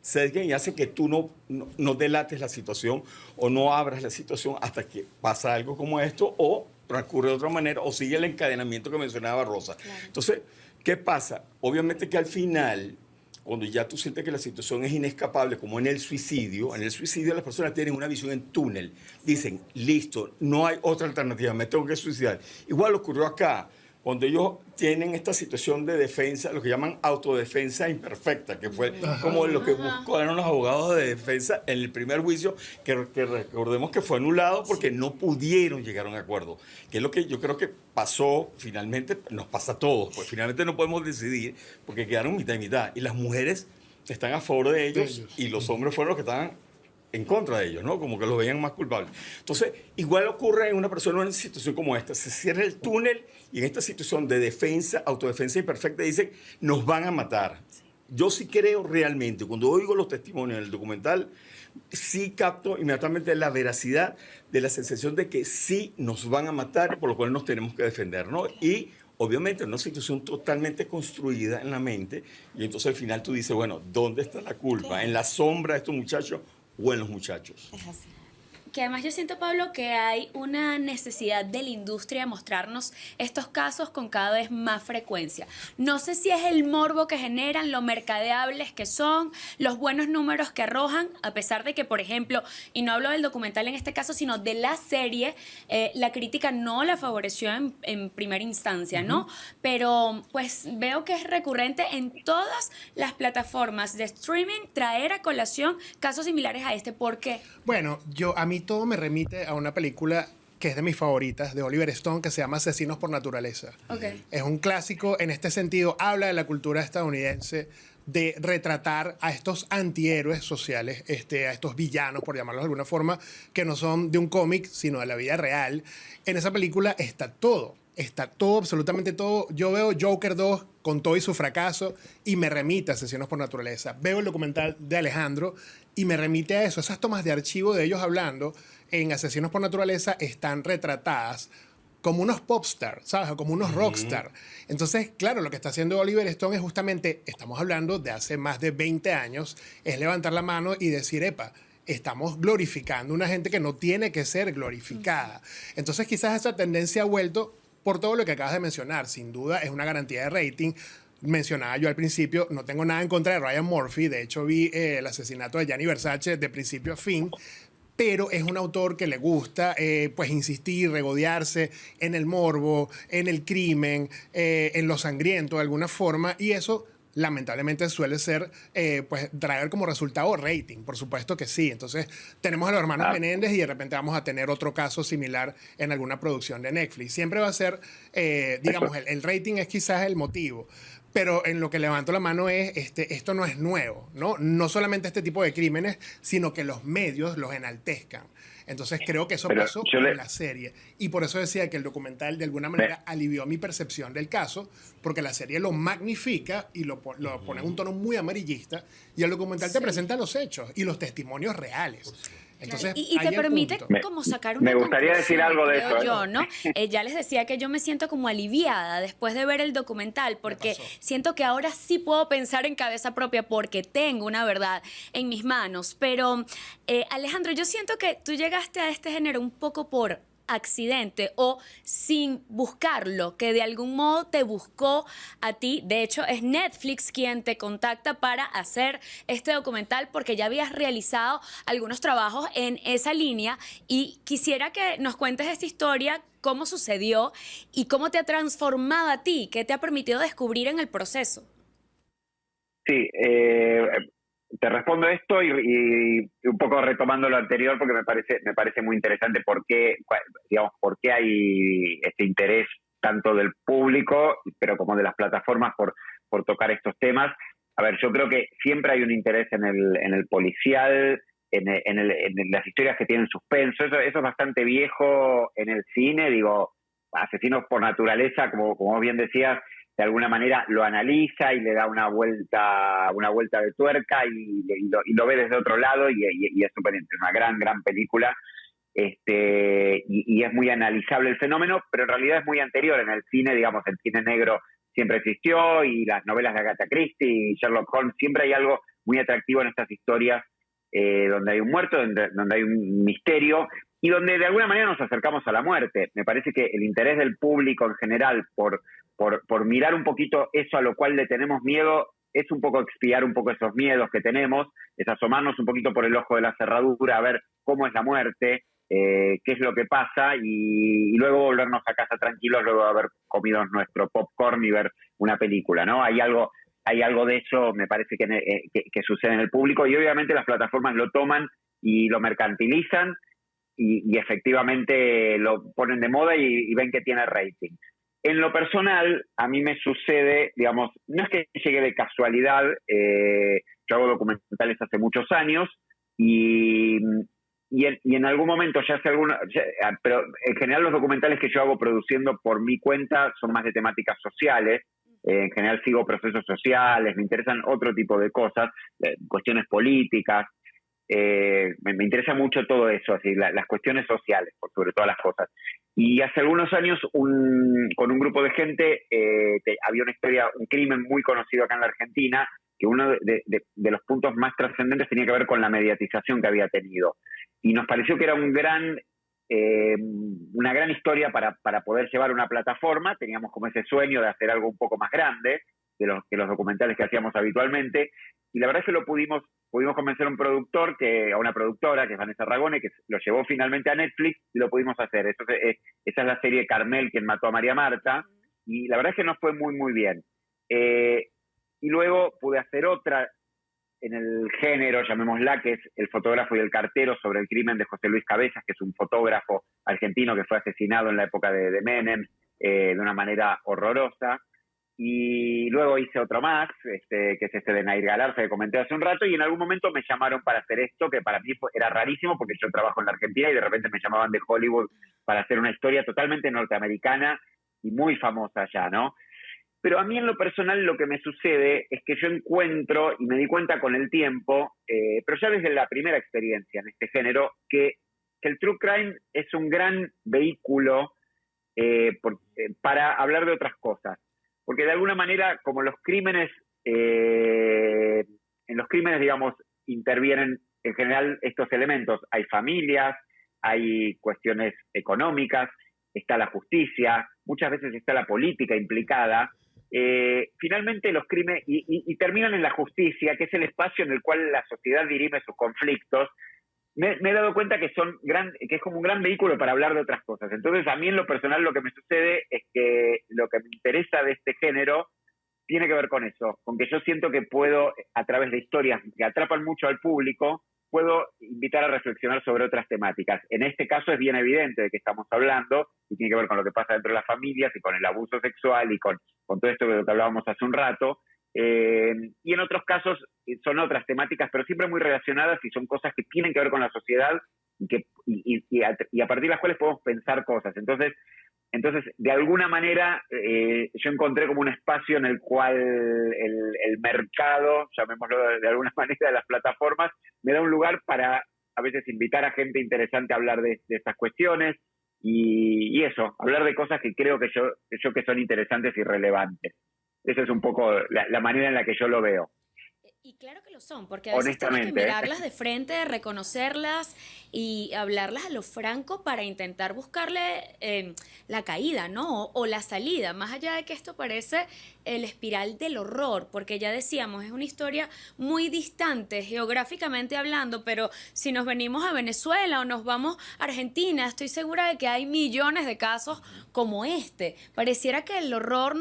sesguen y hacen que tú no delates la situación o no abras la situación hasta que pasa algo como esto o transcurre de otra manera o sigue el encadenamiento que mencionaba Rosa. Claro. Entonces, ¿qué pasa? Obviamente que al final, cuando ya tú sientes que la situación es inescapable, como en el suicidio las personas tienen una visión en túnel. Dicen, listo, no hay otra alternativa, me tengo que suicidar. Igual ocurrió acá, cuando ellos tienen esta situación de defensa, lo que llaman autodefensa imperfecta, que fue como lo que buscaron los abogados de defensa en el primer juicio, que recordemos que fue anulado porque no pudieron llegar a un acuerdo, que es lo que yo creo que pasó finalmente, nos pasa a todos, pues finalmente no podemos decidir porque quedaron mitad y mitad, y las mujeres están a favor de ellos y los hombres fueron los que estaban en contra de ellos, ¿no? Como que los veían más culpables. Entonces, igual ocurre en una persona en una situación como esta. Se cierra el túnel y en esta situación de defensa, autodefensa imperfecta, dicen, nos van a matar. Yo sí creo realmente, cuando oigo los testimonios en el documental, sí capto inmediatamente la veracidad de la sensación de que sí nos van a matar, por lo cual nos tenemos que defender, ¿no? Y obviamente, una situación totalmente construida en la mente, y entonces al final tú dices, bueno, ¿dónde está la culpa? ¿En la sombra de estos muchachos o en los muchachos? Es así. Que además yo siento, Pablo, que hay una necesidad de la industria de mostrarnos estos casos con cada vez más frecuencia. No sé si es el morbo que generan, lo mercadeables que son, los buenos números que arrojan, a pesar de que, por ejemplo, y no hablo del documental en este caso, sino de la serie, la crítica no la favoreció en primera instancia, ¿no? Pero pues veo que es recurrente en todas las plataformas de streaming traer a colación casos similares a este. ¿Por qué? Bueno, a mí todo me remite a una película que es de mis favoritas, de Oliver Stone, que se llama Asesinos por Naturaleza. Okay. Es un clásico en este sentido, habla de la cultura estadounidense, de retratar a estos antihéroes sociales, a estos villanos, por llamarlos de alguna forma, que no son de un cómic, sino de la vida real. En esa película está todo, absolutamente todo. Yo veo Joker 2 con todo y su fracaso y me remite a Asesinos por Naturaleza. Veo el documental de Alejandro y me remite a eso. Esas tomas de archivo de ellos hablando en Asesinos por Naturaleza están retratadas como unos popstars, ¿sabes? O como unos rockstar. Entonces, claro, lo que está haciendo Oliver Stone es justamente, estamos hablando de hace más de 20 años, es levantar la mano y decir, epa, estamos glorificando a una gente que no tiene que ser glorificada. Entonces, quizás esa tendencia ha vuelto por todo lo que acabas de mencionar. Sin duda, es una garantía de rating. mencionaba yo al principio, no tengo nada en contra de Ryan Murphy. De hecho, vi el asesinato de Gianni Versace de principio a fin. Pero es un autor que le gusta pues insistir, regodearse en el morbo, en el crimen, en lo sangriento de alguna forma, y eso lamentablemente suele ser pues traer como resultado rating, por supuesto que sí. Entonces tenemos a los hermanos Menéndez y de repente vamos a tener otro caso similar en alguna producción de Netflix. Siempre va a ser, digamos, el rating es quizás el motivo. Pero en lo que levanto la mano es, esto no es nuevo, ¿no? No solamente este tipo de crímenes, sino que los medios los enaltezcan. Entonces creo que eso pasó con la serie. Y por eso decía que el documental de alguna manera alivió mi percepción del caso, porque la serie lo magnifica y lo pone en un tono muy amarillista, y el documental te presenta los hechos y los testimonios reales. Entonces, y te permite como sacar una me gustaría decir algo de eso, yo, ¿no? Ya les decía que yo me siento como aliviada después de ver el documental, porque siento que ahora sí puedo pensar en cabeza propia porque tengo una verdad en mis manos. Pero, Alejandro, yo siento que tú llegaste a este género un poco por accidente o sin buscarlo, que de algún modo te buscó a ti. De hecho, es Netflix quien te contacta para hacer este documental porque ya habías realizado algunos trabajos en esa línea, y quisiera que nos cuentes esta historia, cómo sucedió y cómo te ha transformado a ti, qué te ha permitido descubrir en el proceso. Sí, te respondo esto y un poco retomando lo anterior porque me parece muy interesante por qué hay este interés tanto del público pero como de las plataformas por tocar estos temas. A ver, yo creo que siempre hay un interés en el policial, en las historias que tienen suspenso. Eso es bastante viejo en el cine, digo, Asesinos por naturaleza, como bien decías, de alguna manera lo analiza y le da una vuelta de tuerca y lo ve desde otro lado y es una gran película, y es muy analizable el fenómeno, pero en realidad es muy anterior en el cine. Digamos, el cine negro siempre existió, y las novelas de Agatha Christie y Sherlock Holmes, siempre hay algo muy atractivo en estas historias donde hay un muerto, donde hay un misterio y donde de alguna manera nos acercamos a la muerte. Me parece que el interés del público en general por mirar un poquito eso a lo cual le tenemos miedo es un poco expiar un poco esos miedos que tenemos, es asomarnos un poquito por el ojo de la cerradura, a ver cómo es la muerte, qué es lo que pasa, y luego volvernos a casa tranquilos luego de haber comido nuestro popcorn y ver una película, ¿no? Hay algo de eso, me parece que sucede en el público, y obviamente las plataformas lo toman y lo mercantilizan y efectivamente lo ponen de moda y ven que tiene rating. En lo personal, a mí me sucede, digamos, no es que llegue de casualidad, yo hago documentales hace muchos años y en algún momento pero en general los documentales que yo hago produciendo por mi cuenta son más de temáticas sociales. En general sigo procesos sociales, me interesan otro tipo de cosas, cuestiones políticas. Me interesa mucho todo eso, así, las cuestiones sociales, por sobre todas las cosas. Y hace algunos años, con un grupo de gente, había una historia, un crimen muy conocido acá en la Argentina, que uno de los puntos más trascendentes tenía que ver con la mediatización que había tenido. Y nos pareció que era una gran historia para poder llevar a una plataforma. Teníamos como ese sueño de hacer algo un poco más grande que los documentales que hacíamos habitualmente, y la verdad es que pudimos convencer a una productora, que es Vanessa Ragone, que lo llevó finalmente a Netflix, y lo pudimos hacer. Esa es la serie Carmel, quien mató a María Marta, y la verdad es que nos fue muy, muy bien. Y luego pude hacer otra en el género, llamémosla, que es El fotógrafo y el cartero, sobre el crimen de José Luis Cabezas, que es un fotógrafo argentino que fue asesinado en la época de Menem, de una manera horrorosa. Y luego hice otro más, que es de Nair Galarza, que comenté hace un rato, y en algún momento me llamaron para hacer esto, que para mí era rarísimo porque yo trabajo en la Argentina y de repente me llamaban de Hollywood para hacer una historia totalmente norteamericana y muy famosa allá, ¿no? Pero a mí en lo personal lo que me sucede es que yo encuentro, y me di cuenta con el tiempo, pero ya desde la primera experiencia en este género, que el true crime es un gran vehículo para hablar de otras cosas. Porque de alguna manera, como en los crímenes, digamos, intervienen en general estos elementos. Hay familias, hay cuestiones económicas, está la justicia, muchas veces está la política implicada. finalmente los crímenes, y terminan en la justicia, que es el espacio en el cual la sociedad dirime sus conflictos, me he dado cuenta que que es como un gran vehículo para hablar de otras cosas. Entonces, a mí en lo personal lo que me sucede es que lo que me interesa de este género tiene que ver con eso, con que yo siento que puedo, a través de historias que atrapan mucho al público, puedo invitar a reflexionar sobre otras temáticas. En este caso es bien evidente de qué estamos hablando, y tiene que ver con lo que pasa dentro de las familias, y con el abuso sexual, y con todo esto de lo que hablábamos hace un rato. Y en otros casos son otras temáticas, pero siempre muy relacionadas, y son cosas que tienen que ver con la sociedad, y a partir de las cuales podemos pensar cosas. Entonces, de alguna manera, yo encontré como un espacio en el cual el mercado, llamémoslo de alguna manera, de las plataformas, me da un lugar para a veces invitar a gente interesante a hablar de estas cuestiones y eso, hablar de cosas que creo que son interesantes y relevantes. Esa es un poco la manera en la que yo lo veo. Y claro que lo son, porque a veces tienes que Honestamente, mirarlas de frente, reconocerlas y hablarlas a lo franco para intentar buscarle la caída, ¿no? O la salida, más allá de que esto parece el espiral del horror, porque ya decíamos, es una historia muy distante geográficamente hablando, pero si nos venimos a Venezuela o nos vamos a Argentina, estoy segura de que hay millones de casos como este. Pareciera que el horror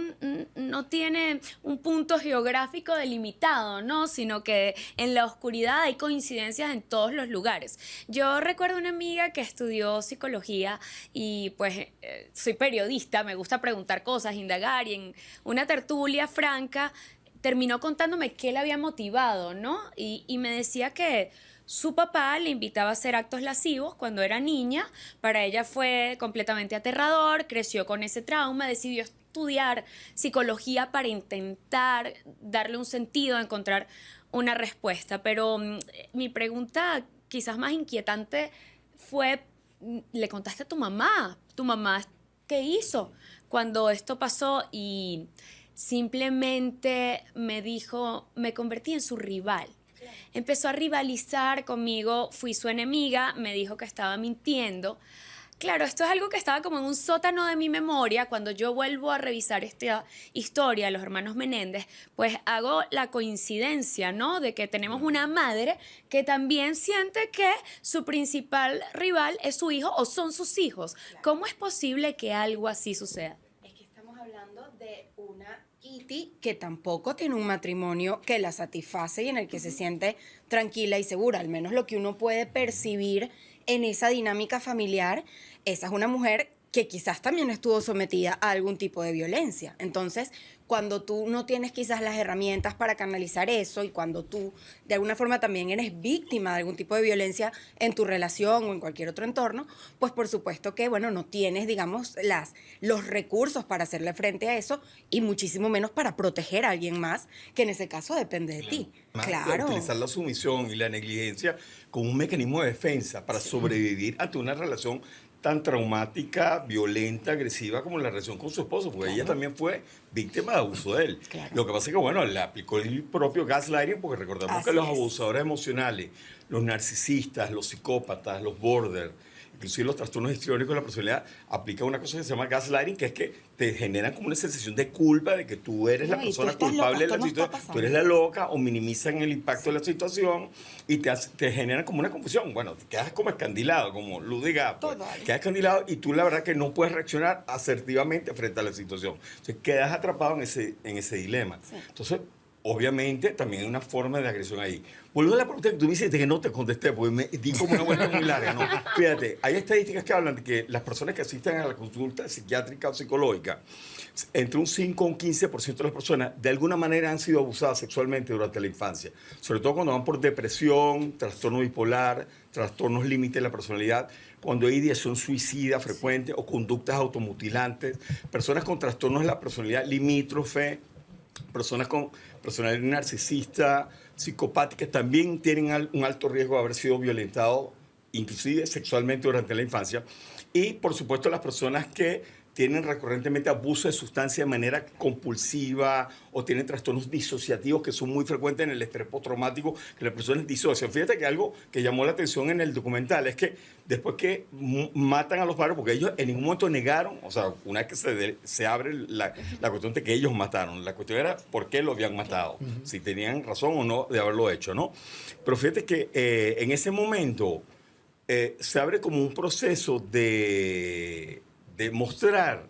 no tiene un punto geográfico delimitado, ¿no? Sino que en la oscuridad hay coincidencias en todos los lugares. Yo recuerdo una amiga que estudió psicología y pues soy periodista, me gusta preguntar cosas, indagar, y en una tertulia franca terminó contándome qué le había motivado, ¿no? Y me decía que su papá le invitaba a hacer actos lascivos cuando era niña. Para ella fue completamente aterrador, creció con ese trauma, decidió estudiar psicología para intentar darle un sentido, encontrar una respuesta. Pero mi pregunta quizás más inquietante fue, ¿le contaste a tu mamá? ¿Tu mamá qué hizo cuando esto pasó? Y simplemente me dijo, me convertí en su rival. Empezó a rivalizar conmigo, fui su enemiga, me dijo que estaba mintiendo. Claro, esto es algo que estaba como en un sótano de mi memoria. Cuando yo vuelvo a revisar esta historia de los hermanos Menéndez, pues hago la coincidencia, ¿no? De que tenemos una madre que también siente que su principal rival es su hijo o son sus hijos. Claro. ¿Cómo es posible que algo así suceda? Es que estamos hablando de una Kitty que tampoco tiene un matrimonio que la satisface y en el que se siente tranquila y segura, al menos lo que uno puede percibir en esa dinámica familiar. Esa es una mujer que quizás también estuvo sometida a algún tipo de violencia. Entonces, cuando tú no tienes quizás las herramientas para canalizar eso, y cuando tú de alguna forma también eres víctima de algún tipo de violencia en tu relación o en cualquier otro entorno, pues por supuesto que, bueno, no tienes, digamos, los recursos para hacerle frente a eso, y muchísimo menos para proteger a alguien más, que en ese caso depende de ti. Claro. Utilizar la sumisión y la negligencia como un mecanismo de defensa para sobrevivir ante una relación tan traumática, violenta, agresiva como la relación con su esposo, porque ella también fue víctima de abuso de él. Claro. Lo que pasa es que, bueno, le aplicó el propio gaslighting, porque recordemos Así que los es. abusadores emocionales, los narcisistas, los psicópatas, los border, inclusive los trastornos histriónicos de la personalidad, aplican una cosa que se llama gaslighting, que es que te generan como una sensación de culpa de que tú eres la No, y persona tú estás culpable loca, de la esto no está situación, tú eres la loca, o minimizan el impacto de la situación y te generan como una confusión. Bueno, te quedas como escandilado, como luz de gato. Total. Quedas escandilado y tú la verdad que no puedes reaccionar asertivamente frente a la situación. Entonces quedas atrapado en ese dilema. Sí. Entonces, obviamente, también hay una forma de agresión ahí. Vuelvo a la pregunta que tú me hiciste, que no te contesté, porque me di como una vuelta muy larga, ¿no? Fíjate, hay estadísticas que hablan de que las personas que asisten a la consulta psiquiátrica o psicológica, entre un 5 o un 15% de las personas de alguna manera han sido abusadas sexualmente durante la infancia, sobre todo cuando van por depresión, trastorno bipolar, trastornos límite de la personalidad, cuando hay ideación suicida frecuente o conductas automutilantes, personas con trastornos de la personalidad limítrofe, personas con personalidad narcisista, psicopática, también tienen un alto riesgo de haber sido violentados, inclusive sexualmente durante la infancia. Y, por supuesto, las personas que tienen recurrentemente abuso de sustancia de manera compulsiva o tienen trastornos disociativos que son muy frecuentes en el estrés postraumático, que las personas disocian. Fíjate que algo que llamó la atención en el documental es que después que matan a los padres, porque ellos en ningún momento negaron, o sea, una vez que se abre la cuestión de que ellos mataron, la cuestión era por qué lo habían matado, si tenían razón o no de haberlo hecho, ¿no? Pero fíjate que en ese momento se abre como un proceso de mostrar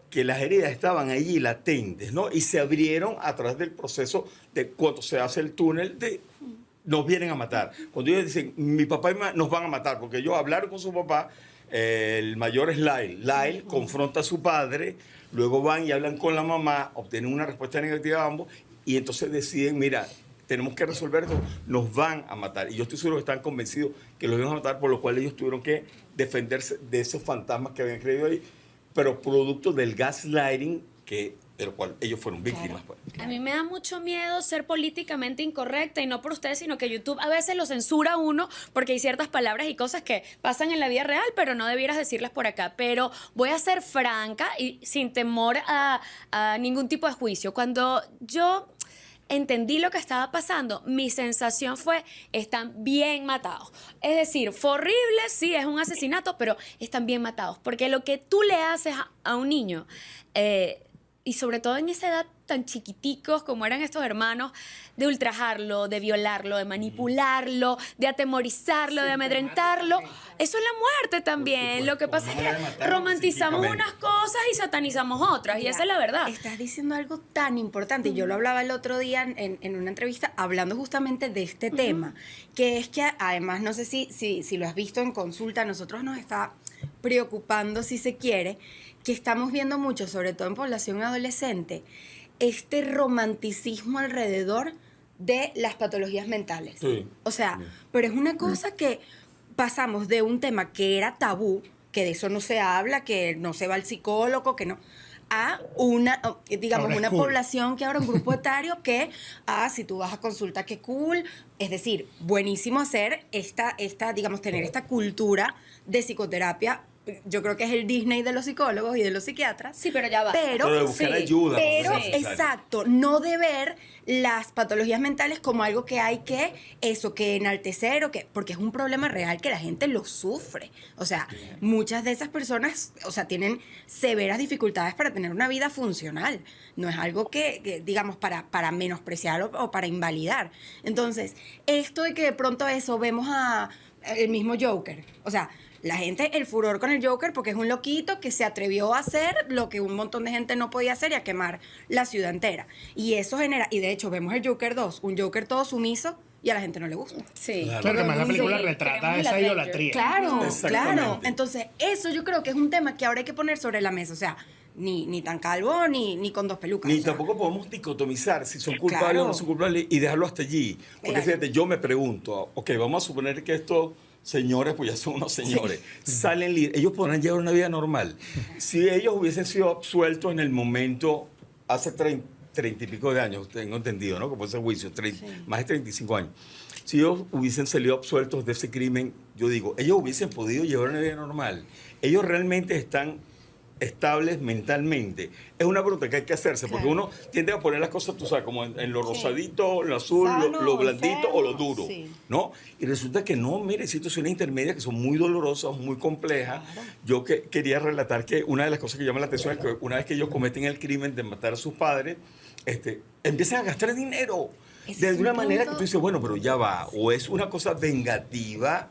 que las heridas estaban allí latentes, ¿no? Y se abrieron a través del proceso de cuando se hace el túnel de nos vienen a matar. Cuando ellos dicen, mi papá y mamá nos van a matar, porque ellos hablaron con su papá, el mayor es Lyle. Lyle confronta a su padre, luego van y hablan con la mamá, obtienen una respuesta negativa a ambos, y entonces deciden, mira, tenemos que resolver esto, nos van a matar. Y yo estoy seguro que están convencidos que los iban a matar, por lo cual ellos tuvieron que defenderse de esos fantasmas que habían creído ahí, pero producto del gaslighting de lo cual ellos fueron víctimas. Pues. A mí me da mucho miedo ser políticamente incorrecta, y no por ustedes, sino que YouTube a veces lo censura a uno porque hay ciertas palabras y cosas que pasan en la vida real, pero no debieras decirlas por acá. Pero voy a ser franca y sin temor a ningún tipo de juicio. Cuando yo entendí lo que estaba pasando, mi sensación fue, están bien matados. Es decir, fue horrible, sí, es un asesinato, pero están bien matados. Porque lo que tú le haces a un niño, y sobre todo en esa edad tan chiquiticos como eran estos hermanos, de ultrajarlo, de violarlo, de manipularlo, de atemorizarlo, de amedrentarlo, eso es la muerte también. Lo que pasa es que romantizamos unas cosas y satanizamos otras, y esa es la verdad. Estás diciendo algo tan importante, y yo lo hablaba el otro día en una entrevista hablando justamente de este tema, que es que además, no sé si lo has visto en consulta, a nosotros nos está preocupando, si se quiere, que estamos viendo mucho, sobre todo en población adolescente, este romanticismo alrededor de las patologías mentales. Sí. O sea, pero es una cosa que pasamos de un tema que era tabú, que de eso no se habla, que no se va al psicólogo, que no, a una, digamos, ahora una cool. Población que ahora un grupo etario que, si tú vas a consulta, qué cool. Es decir, buenísimo hacer digamos, tener esta cultura de psicoterapia. Yo creo que es el Disney de los psicólogos y de los psiquiatras. Sí, pero ya va. Pero de buscar ayuda. Pero, exacto, no de ver las patologías mentales como algo que hay que enaltecer, porque es un problema real que la gente lo sufre. O sea, muchas de esas personas, tienen severas dificultades para tener una vida funcional. No es algo que digamos, para menospreciar o para invalidar. Entonces, esto de que de pronto vemos el mismo Joker. O sea, la gente, el furor con el Joker, porque es un loquito que se atrevió a hacer lo que un montón de gente no podía hacer y a quemar la ciudad entera. Y eso genera, y de hecho vemos el Joker 2, un Joker todo sumiso y a la gente no le gusta. Sí. Claro, que además la película retrata esa idolatría. Claro. Entonces, eso yo creo que es un tema que ahora hay que poner sobre la mesa. O sea, ni tan calvo, ni con dos pelucas. Ni tampoco podemos dicotomizar si son culpables o no son culpables y dejarlo hasta allí. Porque fíjate, yo me pregunto, vamos a suponer que estos señores, pues ya son unos señores, salen libres, ellos podrán llevar una vida normal. Si ellos hubiesen sido absueltos en el momento, hace 30 y pico de años, tengo entendido, ¿no? Como ese juicio, más de 35 años. Si ellos hubiesen salido absueltos de ese crimen, yo digo, ellos hubiesen podido llevar una vida normal. Ellos realmente están estables mentalmente. Es una pregunta que hay que hacerse, porque uno tiende a poner las cosas, tú sabes, como en lo rosadito, lo azul, lo blandito o lo duro, ¿no? Y resulta que no, mire, situaciones intermedias que son muy dolorosas, muy complejas. Yo quería relatar que una de las cosas que llama la atención es que una vez que ellos cometen el crimen de matar a sus padres, empiezan a gastar dinero de alguna manera que tú dices, bueno, pero ya va, o es una cosa vengativa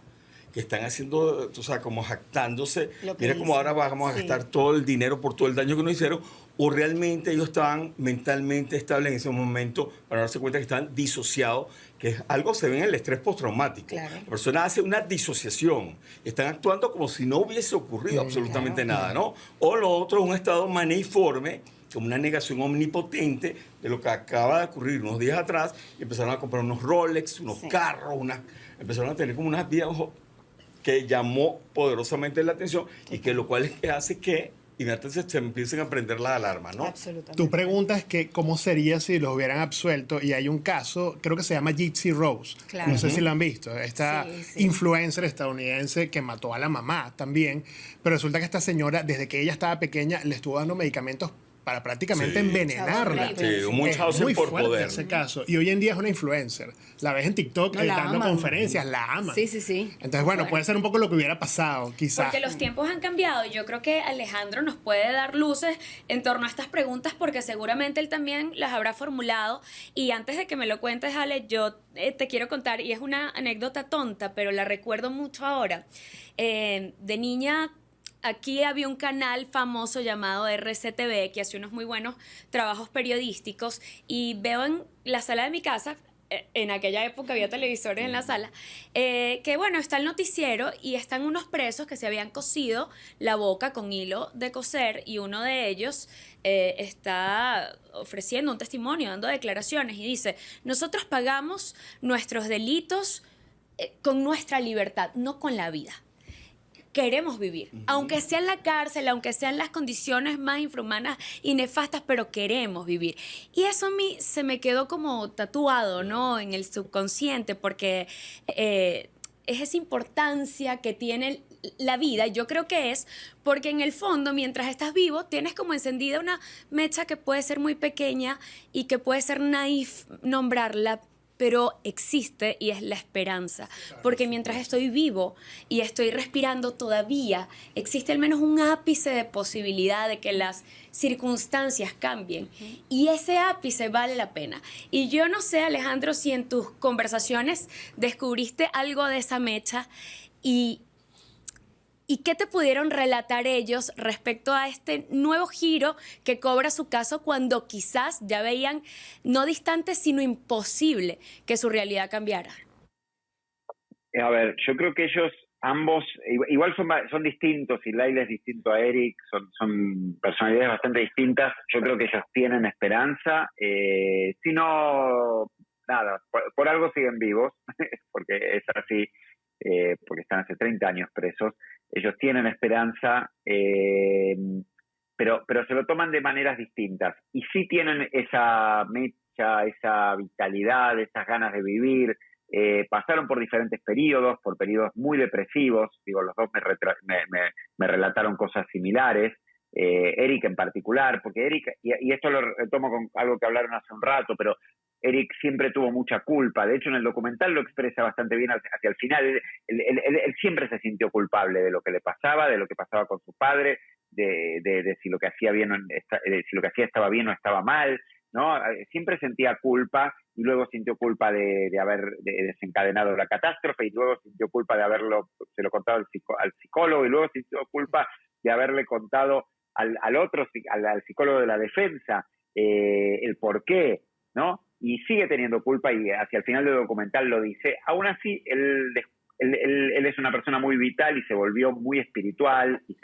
que están haciendo, tú sabes, como jactándose, mira cómo ahora vamos a gastar todo el dinero por todo el daño que nos hicieron, o realmente ellos estaban mentalmente estables en ese momento para darse cuenta que están disociados, que es algo que se ve en el estrés postraumático. Claro. La persona hace una disociación, están actuando como si no hubiese ocurrido absolutamente nada, ¿no? O lo otro es un estado maneiforme, como una negación omnipotente de lo que acaba de ocurrir unos días atrás, y empezaron a comprar unos Rolex, unos carros, empezaron a tener como unas vidas que llamó poderosamente la atención y que lo cual es que hace que entonces se empiezan a prender las alarmas, ¿no? Absolutamente. Tu pregunta es que cómo sería si los hubieran absuelto, y hay un caso, creo que se llama Gypsy Rose, Claro. no sé si lo han visto, esta Sí, sí. influencer estadounidense que mató a la mamá también, pero resulta que esta señora, desde que ella estaba pequeña, le estuvo dando medicamentos para prácticamente Sí. envenenarla. Sí, un Munchausen muy por fuerte poder. ese caso. Y hoy en día es una influencer. La ves en TikTok No, la dando aman. conferencias, la aman. Sí, sí, sí. Entonces, bueno, puede ser un poco lo que hubiera pasado, quizás. Porque los tiempos han cambiado. Yo creo que Alejandro nos puede dar luces en torno a estas preguntas porque seguramente él también las habrá formulado. Y antes de que me lo cuentes, Ale, yo te quiero contar, y es una anécdota tonta, pero la recuerdo mucho ahora. De niña, aquí había un canal famoso llamado RCTV que hacía unos muy buenos trabajos periodísticos, y veo en la sala de mi casa, en aquella época había televisores en la sala, que bueno, está el noticiero y están unos presos que se habían cosido la boca con hilo de coser, y uno de ellos está ofreciendo un testimonio, dando declaraciones, y dice: nosotros pagamos nuestros delitos con nuestra libertad, no con la vida. Queremos vivir, aunque sea en la cárcel, aunque sean las condiciones más infrahumanas y nefastas, pero queremos vivir. Y eso a mí se me quedó como tatuado, ¿no? En el subconsciente, porque es esa importancia que tiene la vida. Yo creo que es porque en el fondo, mientras estás vivo, tienes como encendida una mecha que puede ser muy pequeña y que puede ser naif nombrarla, pero existe, y es la esperanza. Porque mientras estoy vivo y estoy respirando todavía, existe al menos un ápice de posibilidad de que las circunstancias cambien. Y ese ápice vale la pena. Y yo no sé, Alejandro, si en tus conversaciones descubriste algo de esa mecha, ¿y qué te pudieron relatar ellos respecto a este nuevo giro que cobra su caso, cuando quizás ya veían no distante, sino imposible que su realidad cambiara? A ver, yo creo que ellos ambos, igual son distintos, y Laila es distinto a Eric, son personalidades bastante distintas. Yo creo que ellos tienen esperanza, si no, nada, por algo siguen vivos, porque es así, porque están hace 30 años presos. Ellos tienen esperanza, pero se lo toman de maneras distintas. Y sí tienen esa mecha, esa vitalidad, esas ganas de vivir. Pasaron por diferentes periodos, por periodos muy depresivos. Digo, los dos me relataron cosas similares. Eric en particular, porque Eric, y esto lo retomo con algo que hablaron hace un rato, pero Eric siempre tuvo mucha culpa. De hecho, en el documental lo expresa bastante bien hacia el final. Él siempre se sintió culpable de lo que le pasaba, de lo que pasaba con su padre, de si lo que hacía bien, si lo que hacía estaba bien o estaba mal, ¿no? Siempre sentía culpa, y luego sintió culpa de haber desencadenado la catástrofe, y luego sintió culpa de se lo contado al psicólogo, y luego sintió culpa de haberle contado al psicólogo de la defensa el por qué, ¿no? Y sigue teniendo culpa, y hacia el final del documental lo dice. Aún así, él es una persona muy vital, y se volvió muy espiritual, y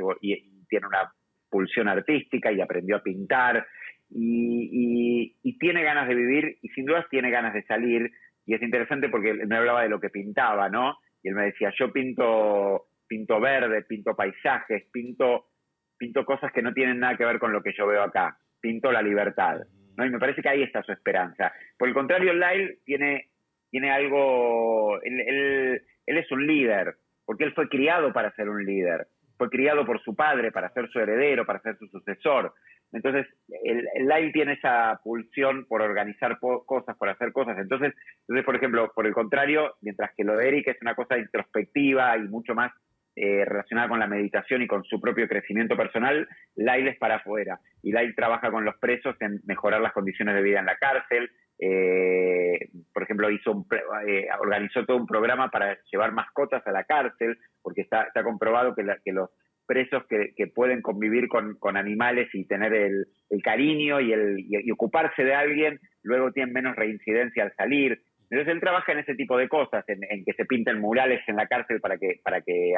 tiene una pulsión artística, y aprendió a pintar, y tiene ganas de vivir, y sin dudas tiene ganas de salir. Y es interesante porque él me hablaba de lo que pintaba, ¿no? Y él me decía: yo pinto verde, pinto paisajes, pinto cosas que no tienen nada que ver con lo que yo veo acá, pinto la libertad, ¿no? Y me parece que ahí está su esperanza. Por el contrario, Lyle tiene algo, él es un líder, porque él fue criado para ser un líder, fue criado por su padre para ser su heredero, para ser su sucesor. Entonces, Lyle tiene esa pulsión por organizar cosas, por hacer cosas. Entonces, por ejemplo, por el contrario, mientras que lo de Eric es una cosa introspectiva y mucho más relacionada con la meditación y con su propio crecimiento personal, Lyle es para afuera. Y Lyle trabaja con los presos en mejorar las condiciones de vida en la cárcel. Por ejemplo, organizó todo un programa para llevar mascotas a la cárcel, porque está comprobado que los presos que pueden convivir con animales y tener el cariño y ocuparse de alguien, luego tienen menos reincidencia al salir. Entonces él trabaja en ese tipo de cosas, en que se pinten murales en la cárcel para que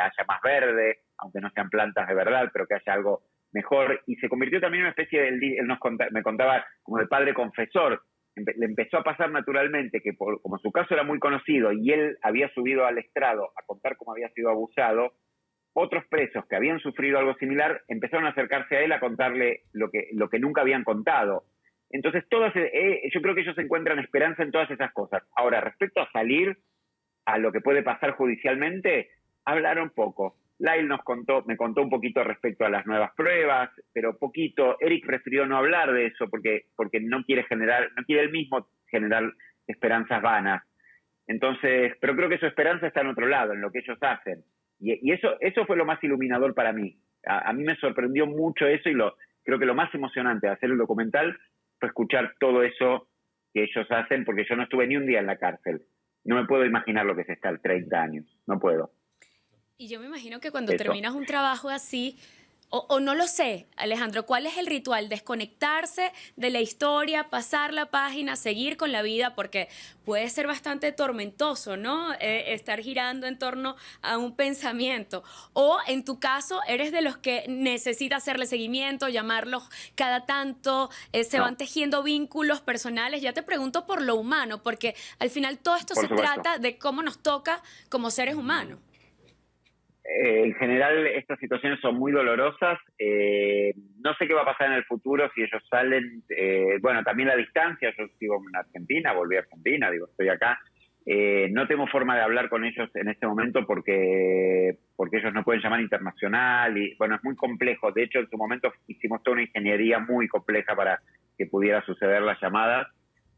haya más verde, aunque no sean plantas de verdad, pero que haya algo mejor. Y se convirtió también en una especie me contaba como el padre confesor. Le empezó a pasar naturalmente que como su caso era muy conocido y él había subido al estrado a contar cómo había sido abusado, otros presos que habían sufrido algo similar empezaron a acercarse a él a contarle lo que nunca habían contado. Entonces, yo creo que ellos encuentran esperanza en todas esas cosas. Ahora, respecto a salir a lo que puede pasar judicialmente, hablaron poco. Lyle me contó un poquito respecto a las nuevas pruebas, pero poquito. Eric prefirió no hablar de eso porque no quiere él mismo generar esperanzas vanas. Entonces, pero creo que su esperanza está en otro lado, en lo que ellos hacen. Y eso fue lo más iluminador para mí. A mí me sorprendió mucho eso y creo que lo más emocionante de hacer el documental fue escuchar todo eso que ellos hacen, porque yo no estuve ni un día en la cárcel. No me puedo imaginar lo que es estar 30 años. No puedo. Y yo me imagino que cuando terminas un trabajo así, o no lo sé, Alejandro, ¿cuál es el ritual? Desconectarse de la historia, pasar la página, seguir con la vida, porque puede ser bastante tormentoso, ¿no? Estar girando en torno a un pensamiento. O en tu caso, eres de los que necesita hacerle seguimiento, llamarlos cada tanto, se van tejiendo vínculos personales. Ya te pregunto por lo humano, porque al final todo esto se trata de cómo nos toca como seres humanos. En general, estas situaciones son muy dolorosas. No sé qué va a pasar en el futuro si ellos salen. Bueno, también la distancia. Yo sigo en Argentina, volví a Argentina, estoy acá. No tengo forma de hablar con ellos en este momento porque ellos no pueden llamar internacional. Y bueno, es muy complejo. De hecho, en su momento hicimos toda una ingeniería muy compleja para que pudiera suceder las llamadas.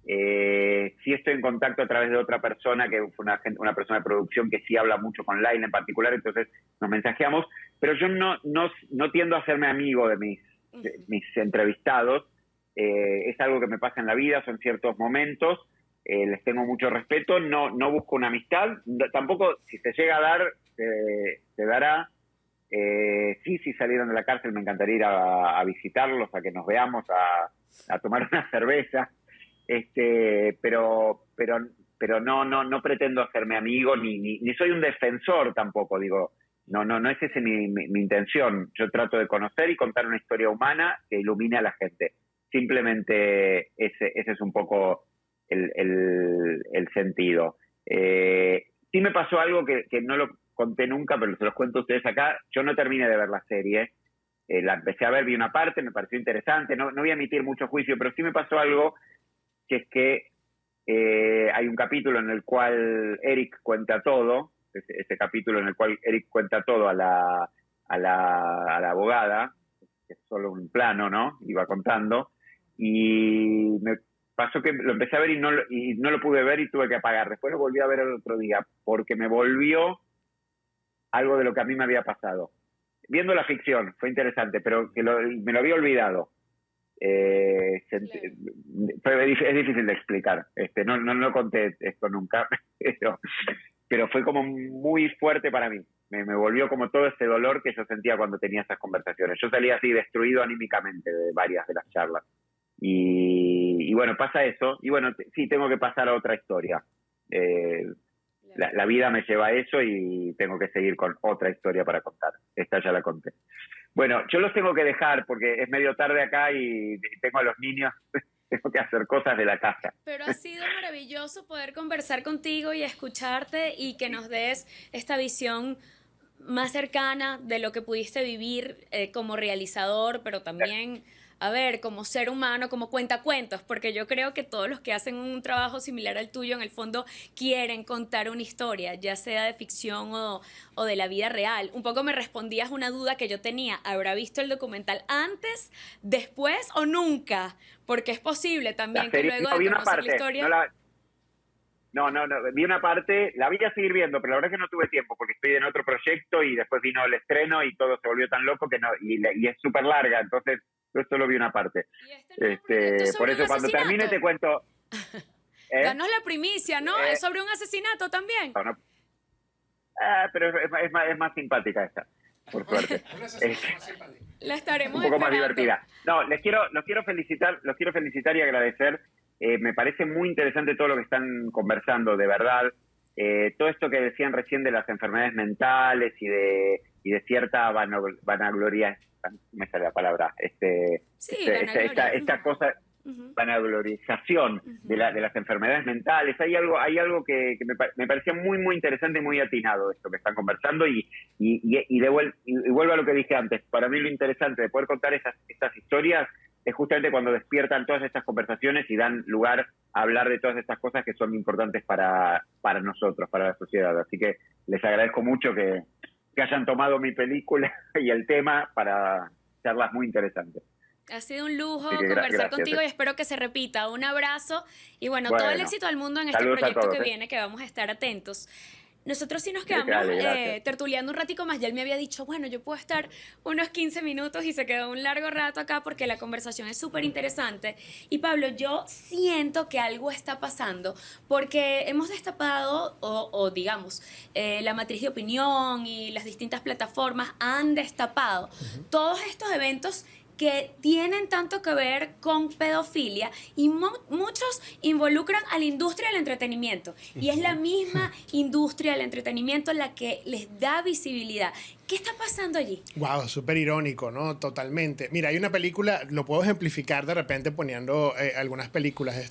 Sí estoy en contacto a través de otra persona, que fue una persona de producción que sí habla mucho con Lyle en particular, entonces nos mensajeamos, pero yo no tiendo a hacerme amigo de mis entrevistados. Es algo que me pasa en la vida, son ciertos momentos, les tengo mucho respeto, no busco una amistad, tampoco si se llega a dar, se dará. Si salieron de la cárcel me encantaría ir a visitarlos, a que nos veamos, a tomar una cerveza. Pero no pretendo hacerme amigo, ni soy un defensor tampoco, no es esa mi intención. Yo trato de conocer y contar una historia humana que ilumine a la gente. Simplemente ese es un poco el sentido. Sí me pasó algo que no lo conté nunca, pero se los cuento a ustedes acá. Yo no terminé de ver la serie. La empecé a ver, vi una parte, me pareció interesante. No voy a emitir mucho juicio, pero sí me pasó algo, que es que hay un capítulo en el cual Eric cuenta todo, ese capítulo en el cual Eric cuenta todo a la abogada, que es solo un plano, ¿no? Iba contando, y me pasó que lo empecé a ver y no lo pude ver y tuve que apagar. Después lo volví a ver el otro día, porque me volvió algo de lo que a mí me había pasado. Viendo la ficción, fue interesante, pero que me lo había olvidado. Es difícil de explicar. No conté esto nunca, pero fue como muy fuerte para mí. Me volvió como todo ese dolor que yo sentía cuando tenía esas conversaciones. Yo salía así destruido anímicamente de varias de las charlas. Y bueno, pasa eso. Y bueno, sí, tengo que pasar a otra historia. La vida me lleva a eso y tengo que seguir con otra historia para contar. Esta ya la conté. Bueno, yo los tengo que dejar porque es medio tarde acá y tengo a los niños, tengo que hacer cosas de la casa. Pero ha sido maravilloso poder conversar contigo y escucharte y que nos des esta visión más cercana de lo que pudiste vivir como realizador, pero también, a ver, como ser humano, como cuentacuentos, porque yo creo que todos los que hacen un trabajo similar al tuyo, en el fondo, quieren contar una historia, ya sea de ficción o de la vida real. Un poco me respondías una duda que yo tenía. ¿Habrá visto el documental antes, después o nunca? Porque es posible también que luego de conocer la historia... No, vi una parte, la voy a seguir viendo, pero la verdad es que no tuve tiempo porque estoy en otro proyecto y después vino el estreno y todo se volvió tan loco que y es súper larga, entonces yo solo vi una parte. Por eso cuando termine te cuento. Danos la primicia, ¿no? Es sobre un asesinato también. No. Pero es más simpática esta, por suerte. La estaremos un poco esperando. Más divertida. No, los quiero felicitar y agradecer. Me parece muy interesante todo lo que están conversando, de verdad. Todo esto que decían recién de las enfermedades mentales y de cierta vanagloria, me sale la palabra, sí, esta cosa, vanaglorización de las enfermedades mentales. Hay algo que me parecía muy, muy interesante y muy atinado esto que están conversando y vuelvo a lo que dije antes. Para mí lo interesante de poder contar estas historias es justamente cuando despiertan todas estas conversaciones y dan lugar a hablar de todas estas cosas que son importantes para nosotros, para la sociedad. Así que les agradezco mucho que hayan tomado mi película y el tema para charlas muy interesantes. Ha sido un lujo Así que conversar gracias. contigo y espero que se repita. Un abrazo y bueno, todo el éxito del mundo en este saludos a proyecto todos, que viene, que vamos a estar atentos. Nosotros sí nos quedamos Gracias. tertuleando un ratico más. Ya él me había dicho, bueno, yo puedo estar unos 15 minutos y se quedó un largo rato acá porque la conversación es súper interesante. Y Pablo, yo siento que algo está pasando porque hemos destapado, o digamos, la matriz de opinión y las distintas plataformas han destapado todos estos eventos que tienen tanto que ver con pedofilia y muchos involucran a la industria del entretenimiento y es la misma industria del entretenimiento la que les da visibilidad. ¿Qué está pasando allí? Wow, súper irónico, ¿no? Totalmente. Mira, hay una película, lo puedo ejemplificar de repente poniendo algunas películas.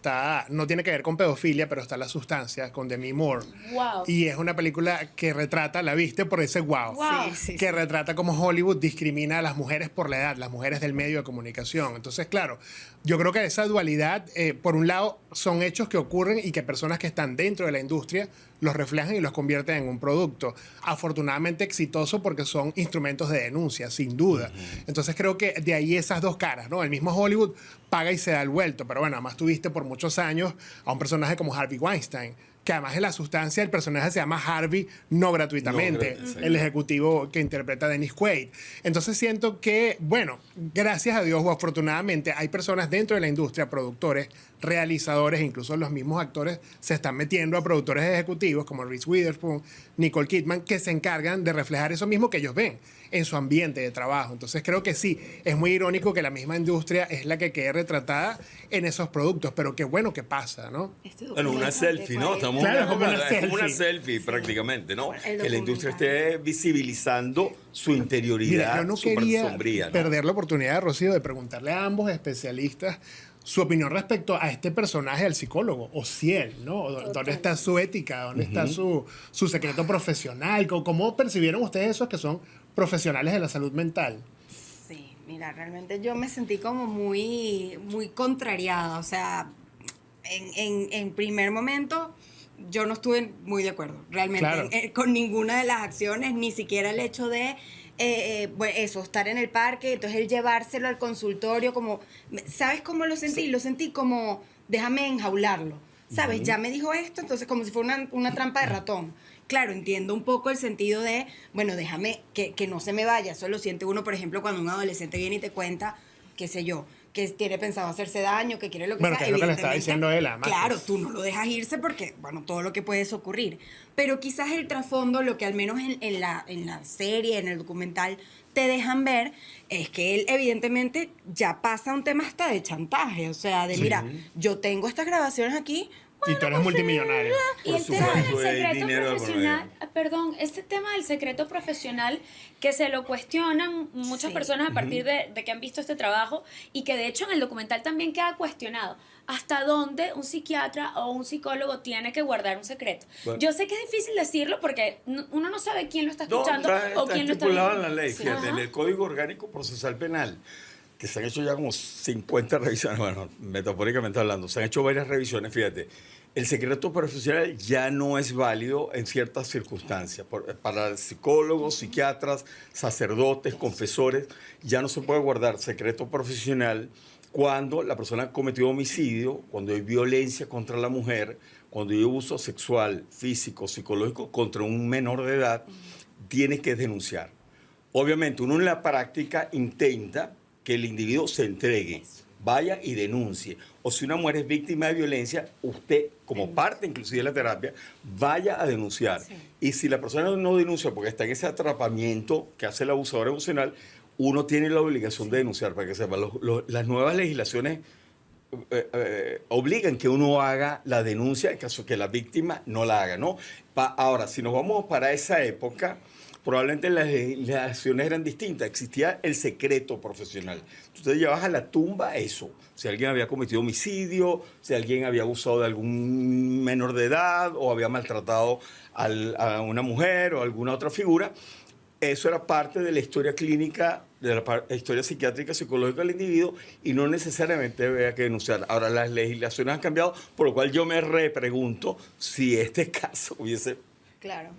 No tiene que ver con pedofilia, pero está La Sustancia con Demi Moore. Wow. Y es una película que retrata, la viste por ese wow. Wow. Que retrata cómo Hollywood discrimina a las mujeres por la edad, las mujeres del medio de comunicación. Entonces, claro, yo creo que esa dualidad, por un lado, son hechos que ocurren y que personas que están dentro de la industria los reflejan y los convierten en un producto afortunadamente exitoso porque son instrumentos de denuncia, sin duda. Entonces creo que de ahí esas dos caras, ¿no? El mismo Hollywood paga y se da el vuelto, pero bueno, además tuviste por muchos años a un personaje como Harvey Weinstein, que además en La Sustancia el personaje se llama Harvey no gratuitamente, el ejecutivo que interpreta a Dennis Quaid. Entonces siento que, bueno, gracias a Dios o afortunadamente hay personas dentro de la industria, productores, realizadores, incluso los mismos actores se están metiendo a productores ejecutivos como Reese Witherspoon, Nicole Kidman, que se encargan de reflejar eso mismo que ellos ven en su ambiente de trabajo. Entonces creo que sí, es muy irónico que la misma industria es la que quede retratada en esos productos, pero qué bueno que pasa, ¿no? Bueno, una selfie, ¿no? Estamos Claro, como una es como una selfie. selfie prácticamente, ¿no? El Que la industria documental. esté visibilizando su interioridad Mira, yo no súper quería sombría, ¿no? perder la oportunidad, Rocío, de preguntarle a ambos especialistas su opinión respecto a este personaje, al psicólogo, o Ciel, ¿no? ¿Dónde está su ética? ¿Dónde está su secreto profesional? ¿Cómo percibieron ustedes esos que son profesionales de la salud mental? Sí, mira, realmente yo me sentí como muy, muy contrariada. O sea, en primer momento yo no estuve muy de acuerdo, realmente, Claro. con ninguna de las acciones, ni siquiera el hecho de bueno, eso, estar en el parque, entonces él llevárselo al consultorio, como, ¿sabes cómo lo sentí? Lo sentí como, déjame enjaularlo, ¿sabes? Ya me dijo esto, entonces como si fuera una trampa de ratón. Claro, entiendo un poco el sentido de, bueno, déjame que no se me vaya. Eso lo siente uno, por ejemplo, cuando un adolescente viene y te cuenta, qué sé yo, que tiene pensado hacerse daño, que quiere lo que Bueno, sea. que es lo que le estaba Evidentemente, diciendo él, además. claro, Pues. tú no lo dejas irse porque, bueno, todo lo que puede ocurrir. Pero quizás el trasfondo, lo que al menos en la serie, en el documental, te dejan ver, es que él evidentemente ya pasa un tema hasta de chantaje. O sea, de mira, yo tengo estas grabaciones aquí. Y tú eres multimillonario. Y Por el tema del supuesto, hay secreto dinero de por profesional, medio. perdón, este tema del secreto profesional que se lo cuestionan muchas Sí. personas a partir de que han visto este trabajo y que de hecho en el documental también queda cuestionado. ¿Hasta dónde un psiquiatra o un psicólogo tiene que guardar un secreto? Bueno. Yo sé que es difícil decirlo porque uno no sabe quién lo está No, escuchando o quién lo está estipulado en viendo. la ley, Sí. fíjate, en Ajá. el Código Orgánico Procesal Penal, que se han hecho ya como 50 revisiones, bueno, metafóricamente hablando, se han hecho varias revisiones, fíjate, el secreto profesional ya no es válido en ciertas circunstancias. Para psicólogos, psiquiatras, sacerdotes, confesores, ya no se puede guardar secreto profesional cuando la persona cometió homicidio, cuando hay violencia contra la mujer, cuando hay abuso sexual, físico, psicológico contra un menor de edad, tiene que denunciar. Obviamente, uno en la práctica intenta que el individuo se entregue, vaya y denuncie. O si una mujer es víctima de violencia, usted, como parte inclusive de la terapia, vaya a denunciar. Sí. Y si la persona no denuncia porque está en ese atrapamiento que hace el abusador emocional, uno tiene la obligación de denunciar, para que sepa. Las nuevas legislaciones obligan que uno haga la denuncia en caso que la víctima no la haga, ¿no? Ahora, si nos vamos para esa época, probablemente las legislaciones eran distintas. Existía el secreto profesional. Tú te llevabas a la tumba eso. Si alguien había cometido homicidio, si alguien había abusado de algún menor de edad o había maltratado a una mujer o alguna otra figura, eso era parte de la historia clínica, de la historia psiquiátrica, psicológica del individuo y no necesariamente había que denunciar. Ahora las legislaciones han cambiado, por lo cual yo me repregunto si este caso hubiese Claro.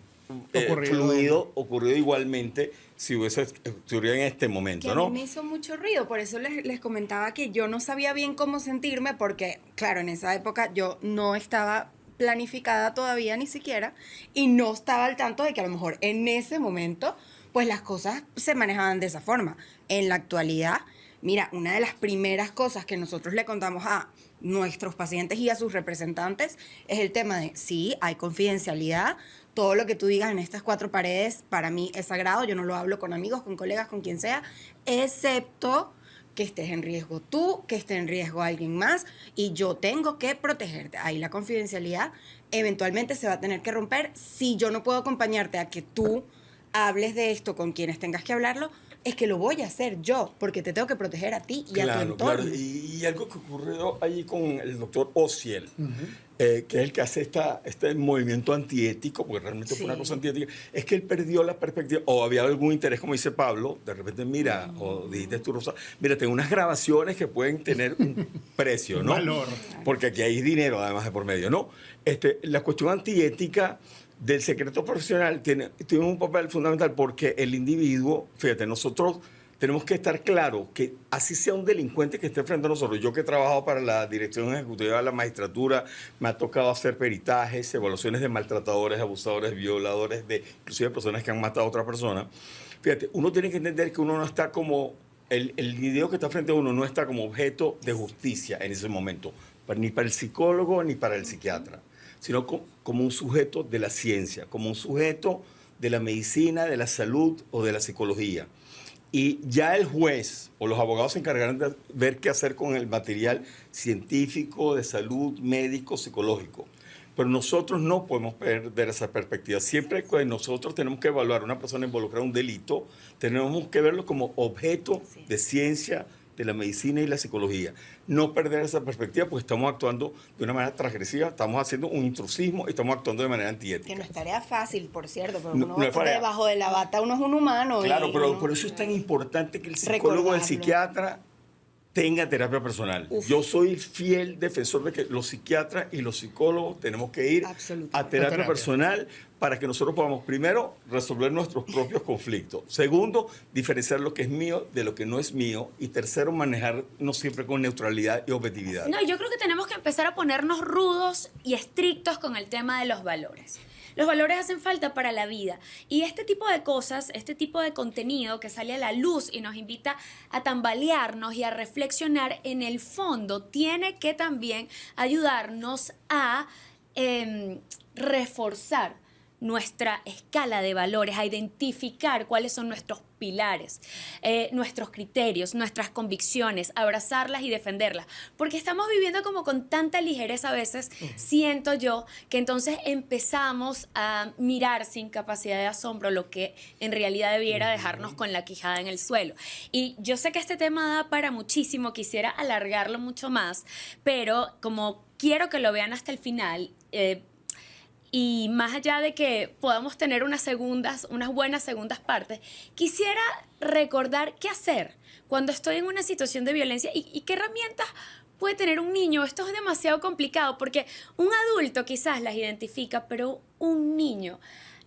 ocurrido igualmente si hubiese ocurrido en este momento, Que a ¿no? mí me hizo mucho ruido, por eso les comentaba que yo no sabía bien cómo sentirme, porque, claro, en esa época yo no estaba planificada todavía ni siquiera, y no estaba al tanto de que a lo mejor en ese momento, pues las cosas se manejaban de esa forma. En la actualidad, mira, una de las primeras cosas que nosotros le contamos a nuestros pacientes y a sus representantes es el tema de, sí, hay confidencialidad, todo lo que tú digas en estas 4 paredes para mí es sagrado, yo no lo hablo con amigos, con colegas, con quien sea, excepto que estés en riesgo tú, que esté en riesgo alguien más, y yo tengo que protegerte. Ahí la confidencialidad eventualmente se va a tener que romper. Si yo no puedo acompañarte a que tú hables de esto con quienes tengas que hablarlo, es que lo voy a hacer yo, porque te tengo que proteger a ti y a tu entorno. Claro. Y algo que ocurrió allí con el doctor Ociel, que es el que hace este movimiento antiético, porque realmente fue una cosa antiética, es que él perdió la perspectiva, o había algún interés, como dice Pablo, de repente, mira, o dijiste tú, Rosa, mira, tengo unas grabaciones que pueden tener un precio, ¿no? Valor. Porque aquí hay dinero, además, de por medio, ¿no? La cuestión antiética del secreto profesional tiene un papel fundamental porque el individuo, fíjate, nosotros tenemos que estar claros que así sea un delincuente que esté frente a nosotros. Yo que he trabajado para la Dirección Ejecutiva de la Magistratura, me ha tocado hacer peritajes, evaluaciones de maltratadores, abusadores, violadores, inclusive personas que han matado a otra persona. Fíjate, uno tiene que entender que uno no está como, el individuo que está frente a uno no está como objeto de justicia en ese momento, ni para el psicólogo ni para el psiquiatra, sino como un sujeto de la ciencia, como un sujeto de la medicina, de la salud o de la psicología. Y ya el juez o los abogados se encargarán de ver qué hacer con el material científico, de salud, médico, psicológico. Pero nosotros no podemos perder esa perspectiva. Siempre que nosotros tenemos que evaluar a una persona involucrada en un delito, tenemos que verlo como objeto de ciencia, de la medicina y la psicología. No perder esa perspectiva porque estamos actuando de una manera transgresiva, estamos haciendo un intrusismo y estamos actuando de manera antiética. Que no es tarea fácil, por cierto, pero No es debajo de la bata uno es un humano. Claro, y pero uno, por eso es tan importante que el psicólogo o el psiquiatra tenga terapia personal. Yo soy fiel defensor de que los psiquiatras y los psicólogos tenemos que ir a terapia personal para que nosotros podamos, primero, resolver nuestros propios conflictos. Segundo, diferenciar lo que es mío de lo que no es mío. Y tercero, manejarnos siempre con neutralidad y objetividad. No, yo creo que tenemos que empezar a ponernos rudos y estrictos con el tema de los valores. Los valores hacen falta para la vida y este tipo de cosas, este tipo de contenido que sale a la luz y nos invita a tambalearnos y a reflexionar, en el fondo tiene que también ayudarnos a reforzar nuestra escala de valores, a identificar cuáles son nuestros pilares, nuestros criterios, nuestras convicciones, abrazarlas y defenderlas. Porque estamos viviendo como con tanta ligereza a veces, siento yo, que entonces empezamos a mirar sin capacidad de asombro lo que en realidad debiera dejarnos con la quijada en el suelo. Y yo sé que este tema da para muchísimo, quisiera alargarlo mucho más, pero como quiero que lo vean hasta el final, y más allá de que podamos tener unas buenas segundas partes, quisiera recordar qué hacer cuando estoy en una situación de violencia y qué herramientas puede tener un niño. Esto es demasiado complicado porque un adulto quizás las identifica, pero un niño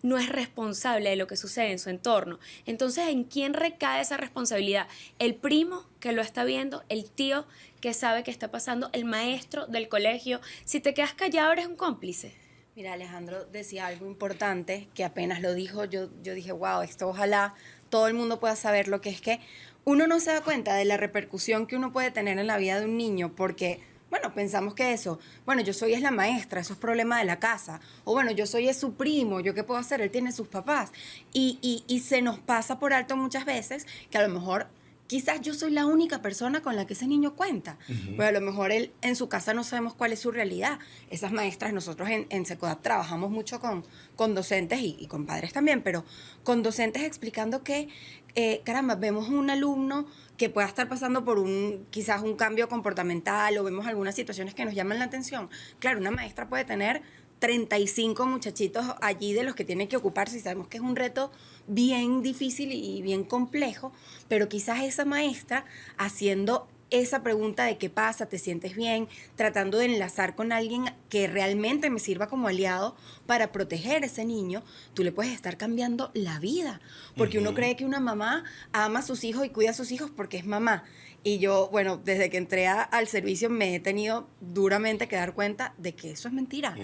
no es responsable de lo que sucede en su entorno. Entonces, ¿en quién recae esa responsabilidad? El primo que lo está viendo, el tío que sabe qué está pasando, el maestro del colegio. Si te quedas callado, eres un cómplice. Mira, Alejandro decía algo importante que apenas lo dijo, yo dije, wow, esto ojalá todo el mundo pueda saber lo que es que uno no se da cuenta de la repercusión que uno puede tener en la vida de un niño porque, bueno, pensamos que eso, bueno, yo soy es la maestra, eso es problema de la casa, o bueno, yo soy es su primo, ¿yo qué puedo hacer? Él tiene sus papás. Y se nos pasa por alto muchas veces que a lo mejor quizás yo soy la única persona con la que ese niño cuenta. Pero a lo mejor él en su casa no sabemos cuál es su realidad. Esas maestras, nosotros en Secodap trabajamos mucho con docentes y con padres también, pero con docentes explicando que, caramba, vemos un alumno que pueda estar pasando por quizás un cambio comportamental o vemos algunas situaciones que nos llaman la atención. Claro, una maestra puede tener 35 muchachitos allí de los que tiene que ocuparse y sabemos que es un reto bien difícil y bien complejo, pero quizás esa maestra haciendo esa pregunta de qué pasa, te sientes bien, tratando de enlazar con alguien que realmente me sirva como aliado para proteger a ese niño, tú le puedes estar cambiando la vida, porque uno cree que una mamá ama a sus hijos y cuida a sus hijos porque es mamá. Y yo, bueno, desde que entré al servicio me he tenido duramente que dar cuenta de que eso es mentira,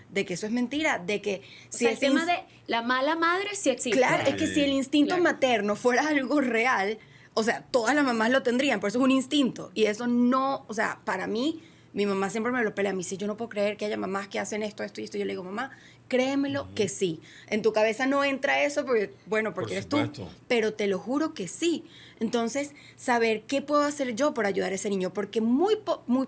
de que eso es mentira, de que Si el tema de la mala madre sí existe. Claro, es que si el instinto materno fuera algo real, o sea, todas las mamás lo tendrían, por eso es un instinto. Y eso no, o sea, para mí, mi mamá siempre me lo pelea a mí. Si yo no puedo creer que haya mamás que hacen esto, esto y esto, yo le digo, mamá, créemelo que sí. En tu cabeza no entra eso, porque, bueno, porque eres tú, pero te lo juro que sí. Entonces, saber qué puedo hacer yo por ayudar a ese niño, porque muy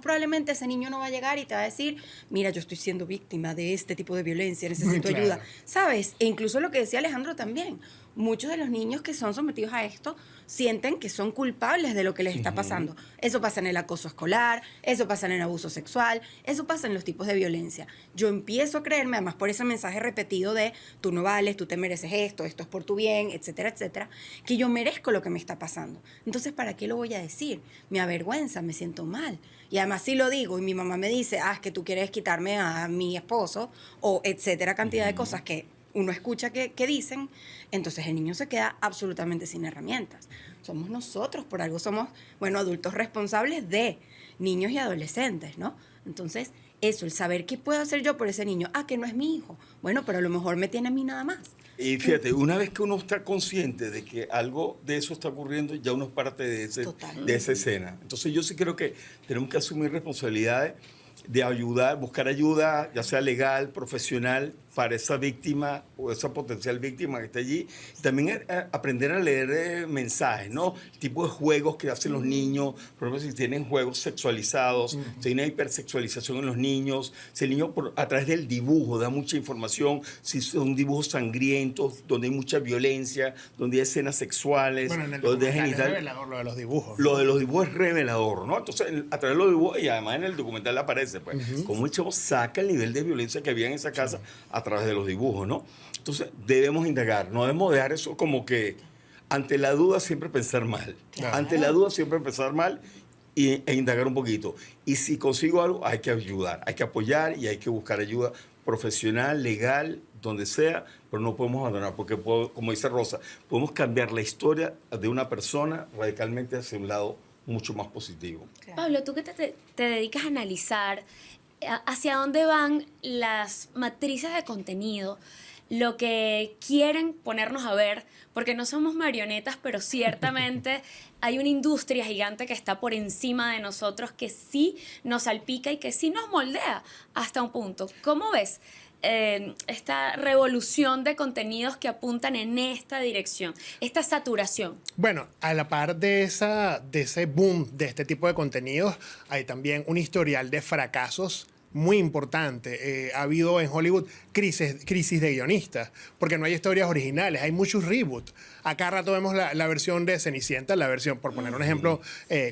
probablemente ese niño no va a llegar y te va a decir, mira, yo estoy siendo víctima de este tipo de violencia, necesito ayuda, ¿sabes? E incluso lo que decía Alejandro también, muchos de los niños que son sometidos a esto sienten que son culpables de lo que les está pasando. Eso pasa en el acoso escolar, eso pasa en el abuso sexual, eso pasa en los tipos de violencia. Yo empiezo a creerme, además por ese mensaje repetido de tú no vales, tú te mereces esto es por tu bien, etcétera, etcétera, que yo merezco lo que me está pasando. Entonces, ¿para qué lo voy a decir? Me avergüenza, me siento mal. Y además si lo digo y mi mamá me dice, es que tú quieres quitarme a mi esposo, o etcétera, cantidad de cosas que uno escucha que dicen, entonces el niño se queda absolutamente sin herramientas. Somos nosotros, por algo somos, bueno, adultos responsables de niños y adolescentes, ¿no? Entonces, eso, el saber qué puedo hacer yo por ese niño. Que no es mi hijo. Bueno, pero a lo mejor me tiene a mí nada más. Y fíjate, una vez que uno está consciente de que algo de eso está ocurriendo, ya uno es parte de esa escena. Entonces yo sí creo que tenemos que asumir responsabilidades de ayudar, buscar ayuda, ya sea legal, profesional, para esa víctima o esa potencial víctima que está allí. También aprender a leer mensajes, ¿no? El tipo de juegos que hacen los niños, por ejemplo, si tienen juegos sexualizados, si hay una hipersexualización en los niños, si el niño a través del dibujo da mucha información, si son dibujos sangrientos, donde hay mucha violencia, donde hay escenas sexuales, bueno, en el donde hay documental genital. es revelador lo de los dibujos. Lo de los dibujos es revelador, ¿no? Entonces, a través de los dibujos, y además en el documental aparece, pues, cómo el chavo saca el nivel de violencia que había en esa casa a través de los dibujos, ¿no? Entonces, debemos indagar, no debemos dejar eso como que ante la duda siempre pensar mal. Claro. Ante la duda siempre pensar mal e indagar un poquito. Y si consigo algo, hay que ayudar, hay que apoyar y hay que buscar ayuda profesional, legal, donde sea, pero no podemos abandonar, porque como dice Rosa, podemos cambiar la historia de una persona radicalmente hacia un lado mucho más positivo. Pablo, tú que te dedicas a analizar hacia dónde van las matrices de contenido, lo que quieren ponernos a ver, porque no somos marionetas, pero ciertamente hay una industria gigante que está por encima de nosotros, que sí nos salpica y que sí nos moldea hasta un punto. ¿Cómo ves esta revolución de contenidos que apuntan en esta dirección, esta saturación? Bueno, a la par de ese boom de este tipo de contenidos, hay también un historial de fracasos muy importante. Ha habido en Hollywood crisis de guionistas, porque no hay historias originales, hay muchos reboots. Acá rato vemos la versión de Cenicienta, la versión, por poner un ejemplo,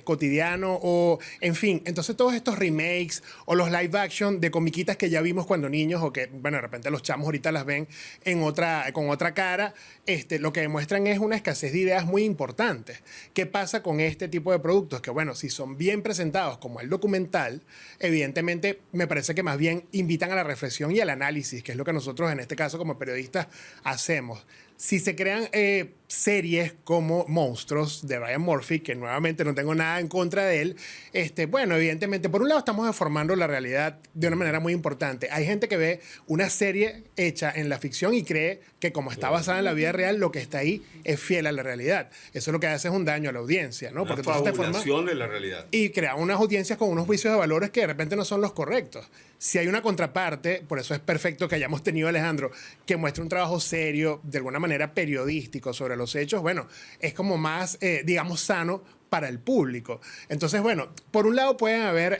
cotidiano, o en fin. Entonces todos estos remakes o los live action de comiquitas que ya vimos cuando niños, o que, bueno, de repente los chamos ahorita las ven con otra cara, lo que demuestran es una escasez de ideas muy importantes. ¿Qué pasa con este tipo de productos? Que, bueno, si son bien presentados como el documental, evidentemente me parece que más bien invitan a la reflexión y al análisis, que es lo que nosotros en este caso como periodistas hacemos. Si se crean series como Monstruos de Ryan Murphy, que nuevamente no tengo nada en contra de él, bueno, evidentemente, por un lado estamos deformando la realidad de una manera muy importante. Hay gente que ve una serie hecha en la ficción y cree que como está basada en la vida real, lo que está ahí es fiel a la realidad. Eso lo que hace es un daño a la audiencia, ¿no? Una fabulación de la realidad. Y crea unas audiencias con unos juicios de valores que de repente no son los correctos. Si hay una contraparte, por eso es perfecto que hayamos tenido a Alejandro, que muestre un trabajo serio, de alguna manera periodístico, sobre los hechos, bueno, es como más, digamos, sano para el público. Entonces, bueno, por un lado pueden haber,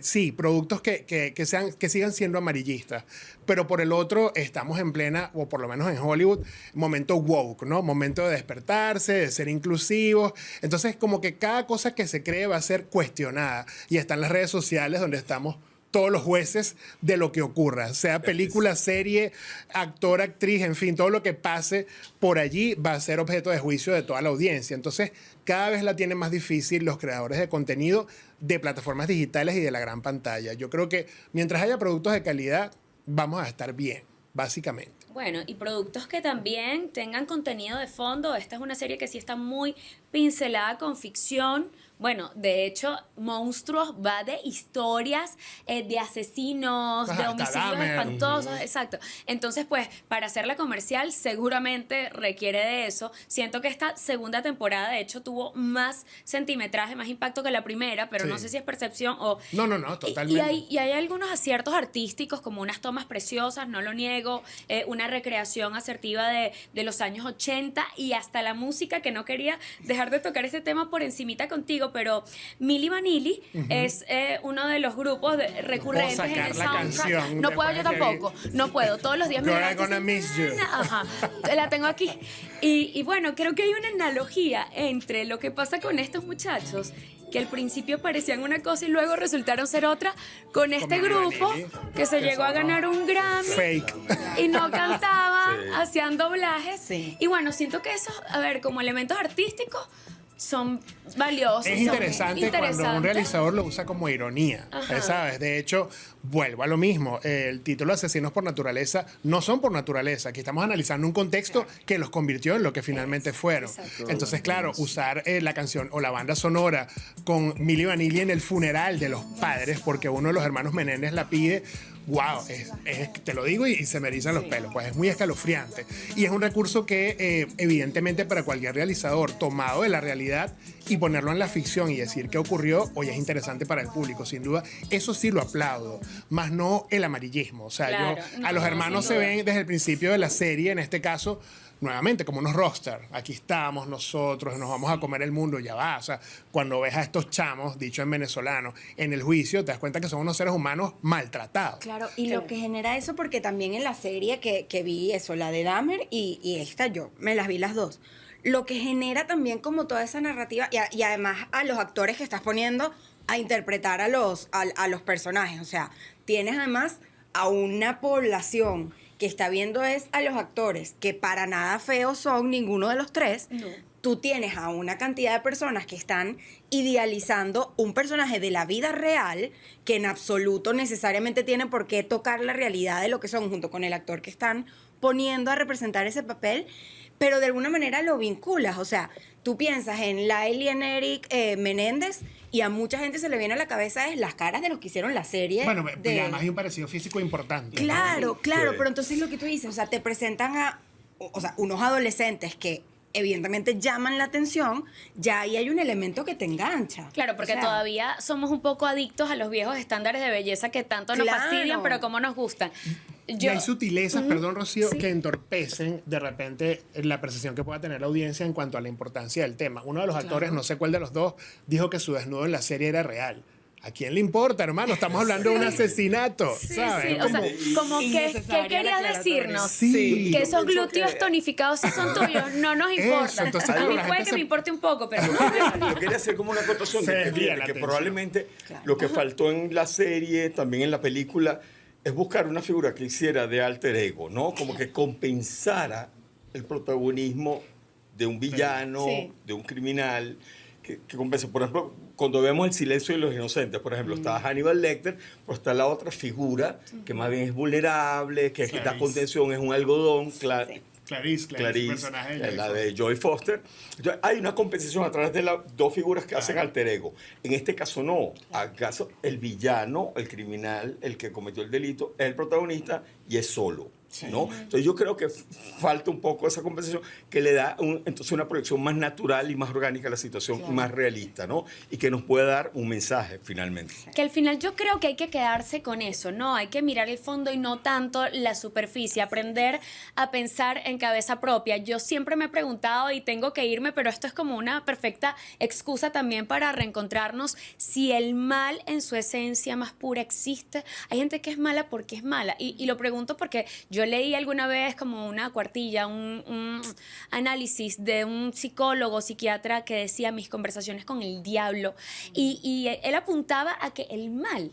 sí, productos que sigan siendo amarillistas, pero por el otro estamos en plena, o por lo menos en Hollywood, momento woke, ¿no? Momento de despertarse, de ser inclusivos. Entonces, como que cada cosa que se cree va a ser cuestionada. Y están las redes sociales donde estamos todos los jueces de lo que ocurra, sea película, serie, actor, actriz, en fin, todo lo que pase por allí va a ser objeto de juicio de toda la audiencia. Entonces, cada vez la tienen más difícil los creadores de contenido de plataformas digitales y de la gran pantalla. Yo creo que mientras haya productos de calidad, vamos a estar bien, básicamente. Bueno, y productos que también tengan contenido de fondo. Esta es una serie que sí está muy pincelada con ficción. Bueno, de hecho, Monstruos va de historias de asesinos, de homicidios Dahmer. espantosos, exacto. Entonces, pues, para hacerla comercial seguramente requiere de eso. Siento que esta segunda temporada, de hecho, tuvo más centimetraje, más impacto que la primera, pero Sí. no sé si es percepción o... No, totalmente. Y hay algunos aciertos artísticos, como unas tomas preciosas, no lo niego, una recreación asertiva de los años 80 y hasta la música, que no quería dejar de tocar este tema por encimita contigo, pero Milli Vanilli es uno de los grupos recurrentes en sacar el la soundtrack. canción No de puedo yo Mariah tampoco, no puedo. Todos los días me Girl, levanto I'm gonna y miss you. Ajá, la tengo aquí. Y bueno, creo que hay una analogía entre lo que pasa con estos muchachos, que al principio parecían una cosa y luego resultaron ser otra, con este Milli grupo Vanilli, que se llegó a ganar un Grammy Fake. y no cantaban, Sí. hacían doblajes. Sí. Y bueno, siento que esos, a ver, como elementos artísticos, son valiosos. Es son interesante cuando un interesantes. realizador lo usa como ironía, Ajá. ¿sabes? De hecho, vuelvo a lo mismo. El título Asesinos por Naturaleza no son por naturaleza. Aquí estamos analizando un contexto que los convirtió en lo que finalmente fueron. Exacto. Entonces, claro, usar la canción o la banda sonora con Milli Vanilli en el funeral de los padres, porque uno de los hermanos Menéndez la pide. Wow, te lo digo y se me erizan los pelos, pues es muy escalofriante. Y es un recurso que evidentemente para cualquier realizador tomado de la realidad y ponerlo en la ficción y decir qué ocurrió, hoy es interesante para el público, sin duda. Eso sí lo aplaudo, más no el amarillismo. O sea, Claro, a los no, hermanos sin se duda. ven desde el principio de la serie, en este caso, nuevamente, como unos roster. Aquí estamos nosotros, nos vamos a comer el mundo, ya va. O sea, cuando ves a estos chamos, dicho en venezolano, en el juicio, te das cuenta que son unos seres humanos maltratados. Claro, y lo que genera eso, porque también en la serie que vi eso, la de Dahmer y esta yo, me las vi las dos. Lo que genera también como toda esa narrativa, y además a los actores que estás poniendo a interpretar a los personajes. O sea, tienes además a una población que está viendo es a los actores, que para nada feos son ninguno de los tres. No. Tú tienes a una cantidad de personas que están idealizando un personaje de la vida real que en absoluto necesariamente tiene por qué tocar la realidad de lo que son, junto con el actor que están poniendo a representar ese papel, pero de alguna manera lo vinculas. O sea, tú piensas en Lyle y en Eric Menéndez y a mucha gente se le viene a la cabeza es las caras de los que hicieron la serie. Bueno, de... y además hay un parecido físico importante. ¿no? Claro, claro, Sí. pero entonces lo que tú dices, o sea, te presentan o sea, unos adolescentes que evidentemente llaman la atención, ya ahí hay un elemento que te engancha. Claro, porque O sea, todavía somos un poco adictos a los viejos estándares de belleza que tanto nos Claro. fastidian, pero como nos gustan. Y hay sutilezas, perdón, Rocío, Sí. que entorpecen de repente la percepción que pueda tener la audiencia en cuanto a la importancia del tema. Uno de los actores, no sé cuál de los dos, dijo que su desnudo en la serie era real. ¿A quién le importa, hermano? Estamos hablando de un asesinato, ¿sabes? Sí, o sea, como que, ¿qué Innecesaria la querías aclaratoria. decirnos? Sí. Que esos Pienso glúteos que- tonificados sí son tuyos, no nos importa. Eso, entonces, a claro, mí la puede gente que se- me importe un poco, pero Yo quería hacer como una acotación Se que, desvía la que atención. probablemente lo que faltó en la serie, también en la película, es buscar una figura que hiciera de alter ego, ¿no? Como que compensara el protagonismo de un villano, Sí. de un criminal, que compensa. Por ejemplo, cuando vemos El silencio de los inocentes, por ejemplo, está Hannibal Lecter, pero está la otra figura que más bien es vulnerable, que da Clarice. contención, es un algodón, Clarice, Clarice, personaje de la Joy de Joy Foster. Entonces, hay una compensación a través de las dos figuras que hacen alter ego. En este caso no. ¿Acaso el villano, el criminal, el que cometió el delito, es el protagonista y es solo? ¿no? Entonces yo creo que falta un poco esa conversación que le da entonces una proyección más natural y más orgánica a la situación, y más realista, ¿no? Y que nos pueda dar un mensaje finalmente. Que al final yo creo que hay que quedarse con eso, ¿no? Hay que mirar el fondo y no tanto la superficie, aprender a pensar en cabeza propia. Yo siempre me he preguntado y tengo que irme, pero esto es como una perfecta excusa también para reencontrarnos. Si el mal en su esencia más pura existe, hay gente que es mala porque es mala. Y lo pregunto porque yo leí alguna vez como una cuartilla, un análisis de un psicólogo, psiquiatra que decía mis conversaciones con el diablo. Y él apuntaba a que el mal,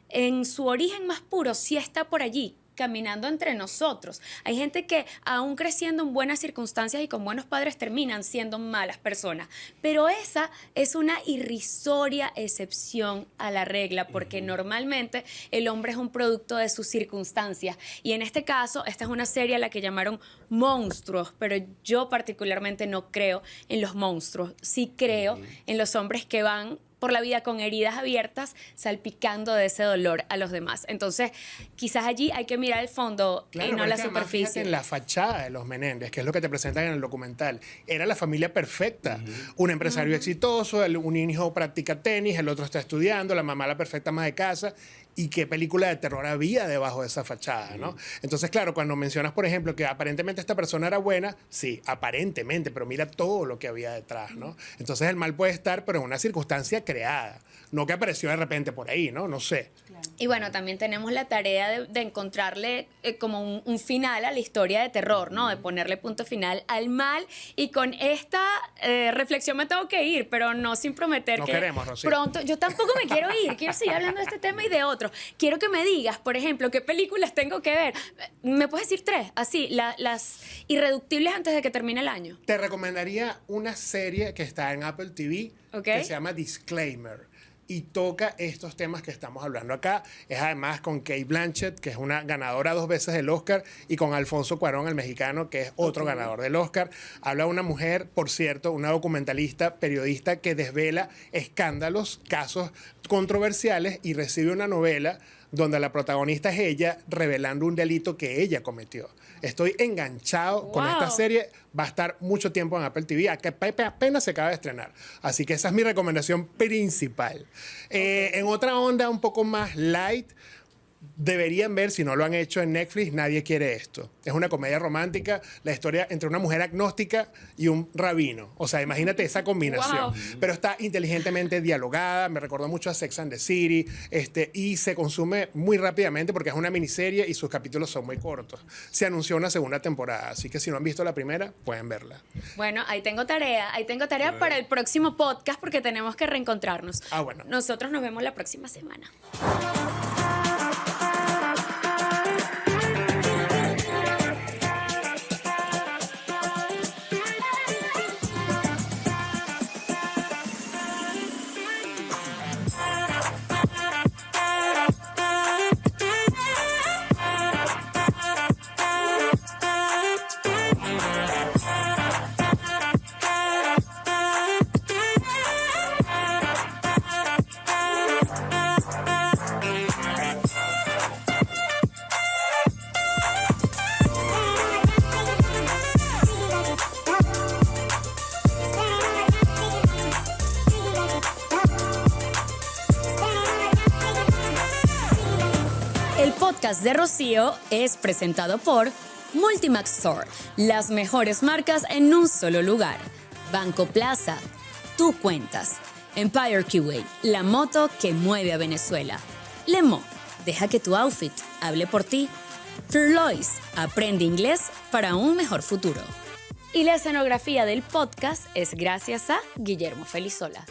en su origen más puro, sí está por allí, caminando entre nosotros. Hay gente que aún creciendo en buenas circunstancias y con buenos padres terminan siendo malas personas, pero esa es una irrisoria excepción a la regla, porque normalmente el hombre es un producto de sus circunstancias, y en este caso esta es una serie a la que llamaron monstruos, pero yo particularmente no creo en los monstruos, sí creo en los hombres que van por la vida con heridas abiertas, salpicando de ese dolor a los demás. Entonces, quizás allí hay que mirar el fondo y no la superficie. Fíjate en la fachada de los Menéndez, que es lo que te presentan en el documental. Era la familia perfecta. Un empresario exitoso, un hijo practica tenis, el otro está estudiando, la mamá la perfecta ama de casa. Y qué película de terror había debajo de esa fachada, ¿no? Entonces, claro, cuando mencionas, por ejemplo, que aparentemente esta persona era buena, sí, aparentemente, pero mira todo lo que había detrás, ¿no? Entonces el mal puede estar, pero en una circunstancia creada, no que apareció de repente por ahí, ¿no? No sé. Y bueno, también tenemos la tarea de encontrarle como un final a la historia de terror, ¿no? De ponerle punto final al mal. Y con esta reflexión me tengo que ir, pero no sin prometer no que queremos, Rocío. pronto... Yo tampoco me quiero ir, quiero seguir hablando de este tema y de otro. Quiero que me digas, por ejemplo, qué películas tengo que ver. ¿Me puedes decir 3? Así, las irreductibles antes de que termine el año. Te recomendaría una serie que está en Apple TV que se llama Disclaimer. Y toca estos temas que estamos hablando acá. Es además con Cate Blanchett, que es una ganadora 2 veces del Oscar, y con Alfonso Cuarón, el mexicano, que es otro ganador del Oscar. Habla de una mujer, por cierto, una documentalista, periodista, que desvela escándalos, casos controversiales, y recibe una novela donde la protagonista es ella revelando un delito que ella cometió. Estoy enganchado con esta serie. Va a estar mucho tiempo en Apple TV. Apenas se acaba de estrenar. Así que esa es mi recomendación principal. En otra onda un poco más light, deberían ver, si no lo han hecho en Netflix, Nadie quiere esto. Es una comedia romántica, la historia entre una mujer agnóstica y un rabino. O sea, imagínate esa combinación. Wow. Pero está inteligentemente dialogada, me recordó mucho a Sex and the City, y se consume muy rápidamente porque es una miniserie y sus capítulos son muy cortos. Se anunció una segunda temporada, así que si no han visto la primera, pueden verla. Bueno, ahí tengo tarea para el próximo podcast porque tenemos que reencontrarnos. Ah, bueno. Nosotros nos vemos la próxima semana. El podcast de Rocío es presentado por Multimax Store, las mejores marcas en un solo lugar. Banco Plaza, tú cuentas. Empire QA, la moto que mueve a Venezuela. Lemo, deja que tu outfit hable por ti. Furlois, aprende inglés para un mejor futuro. Y la escenografía del podcast es gracias a Guillermo Felizola.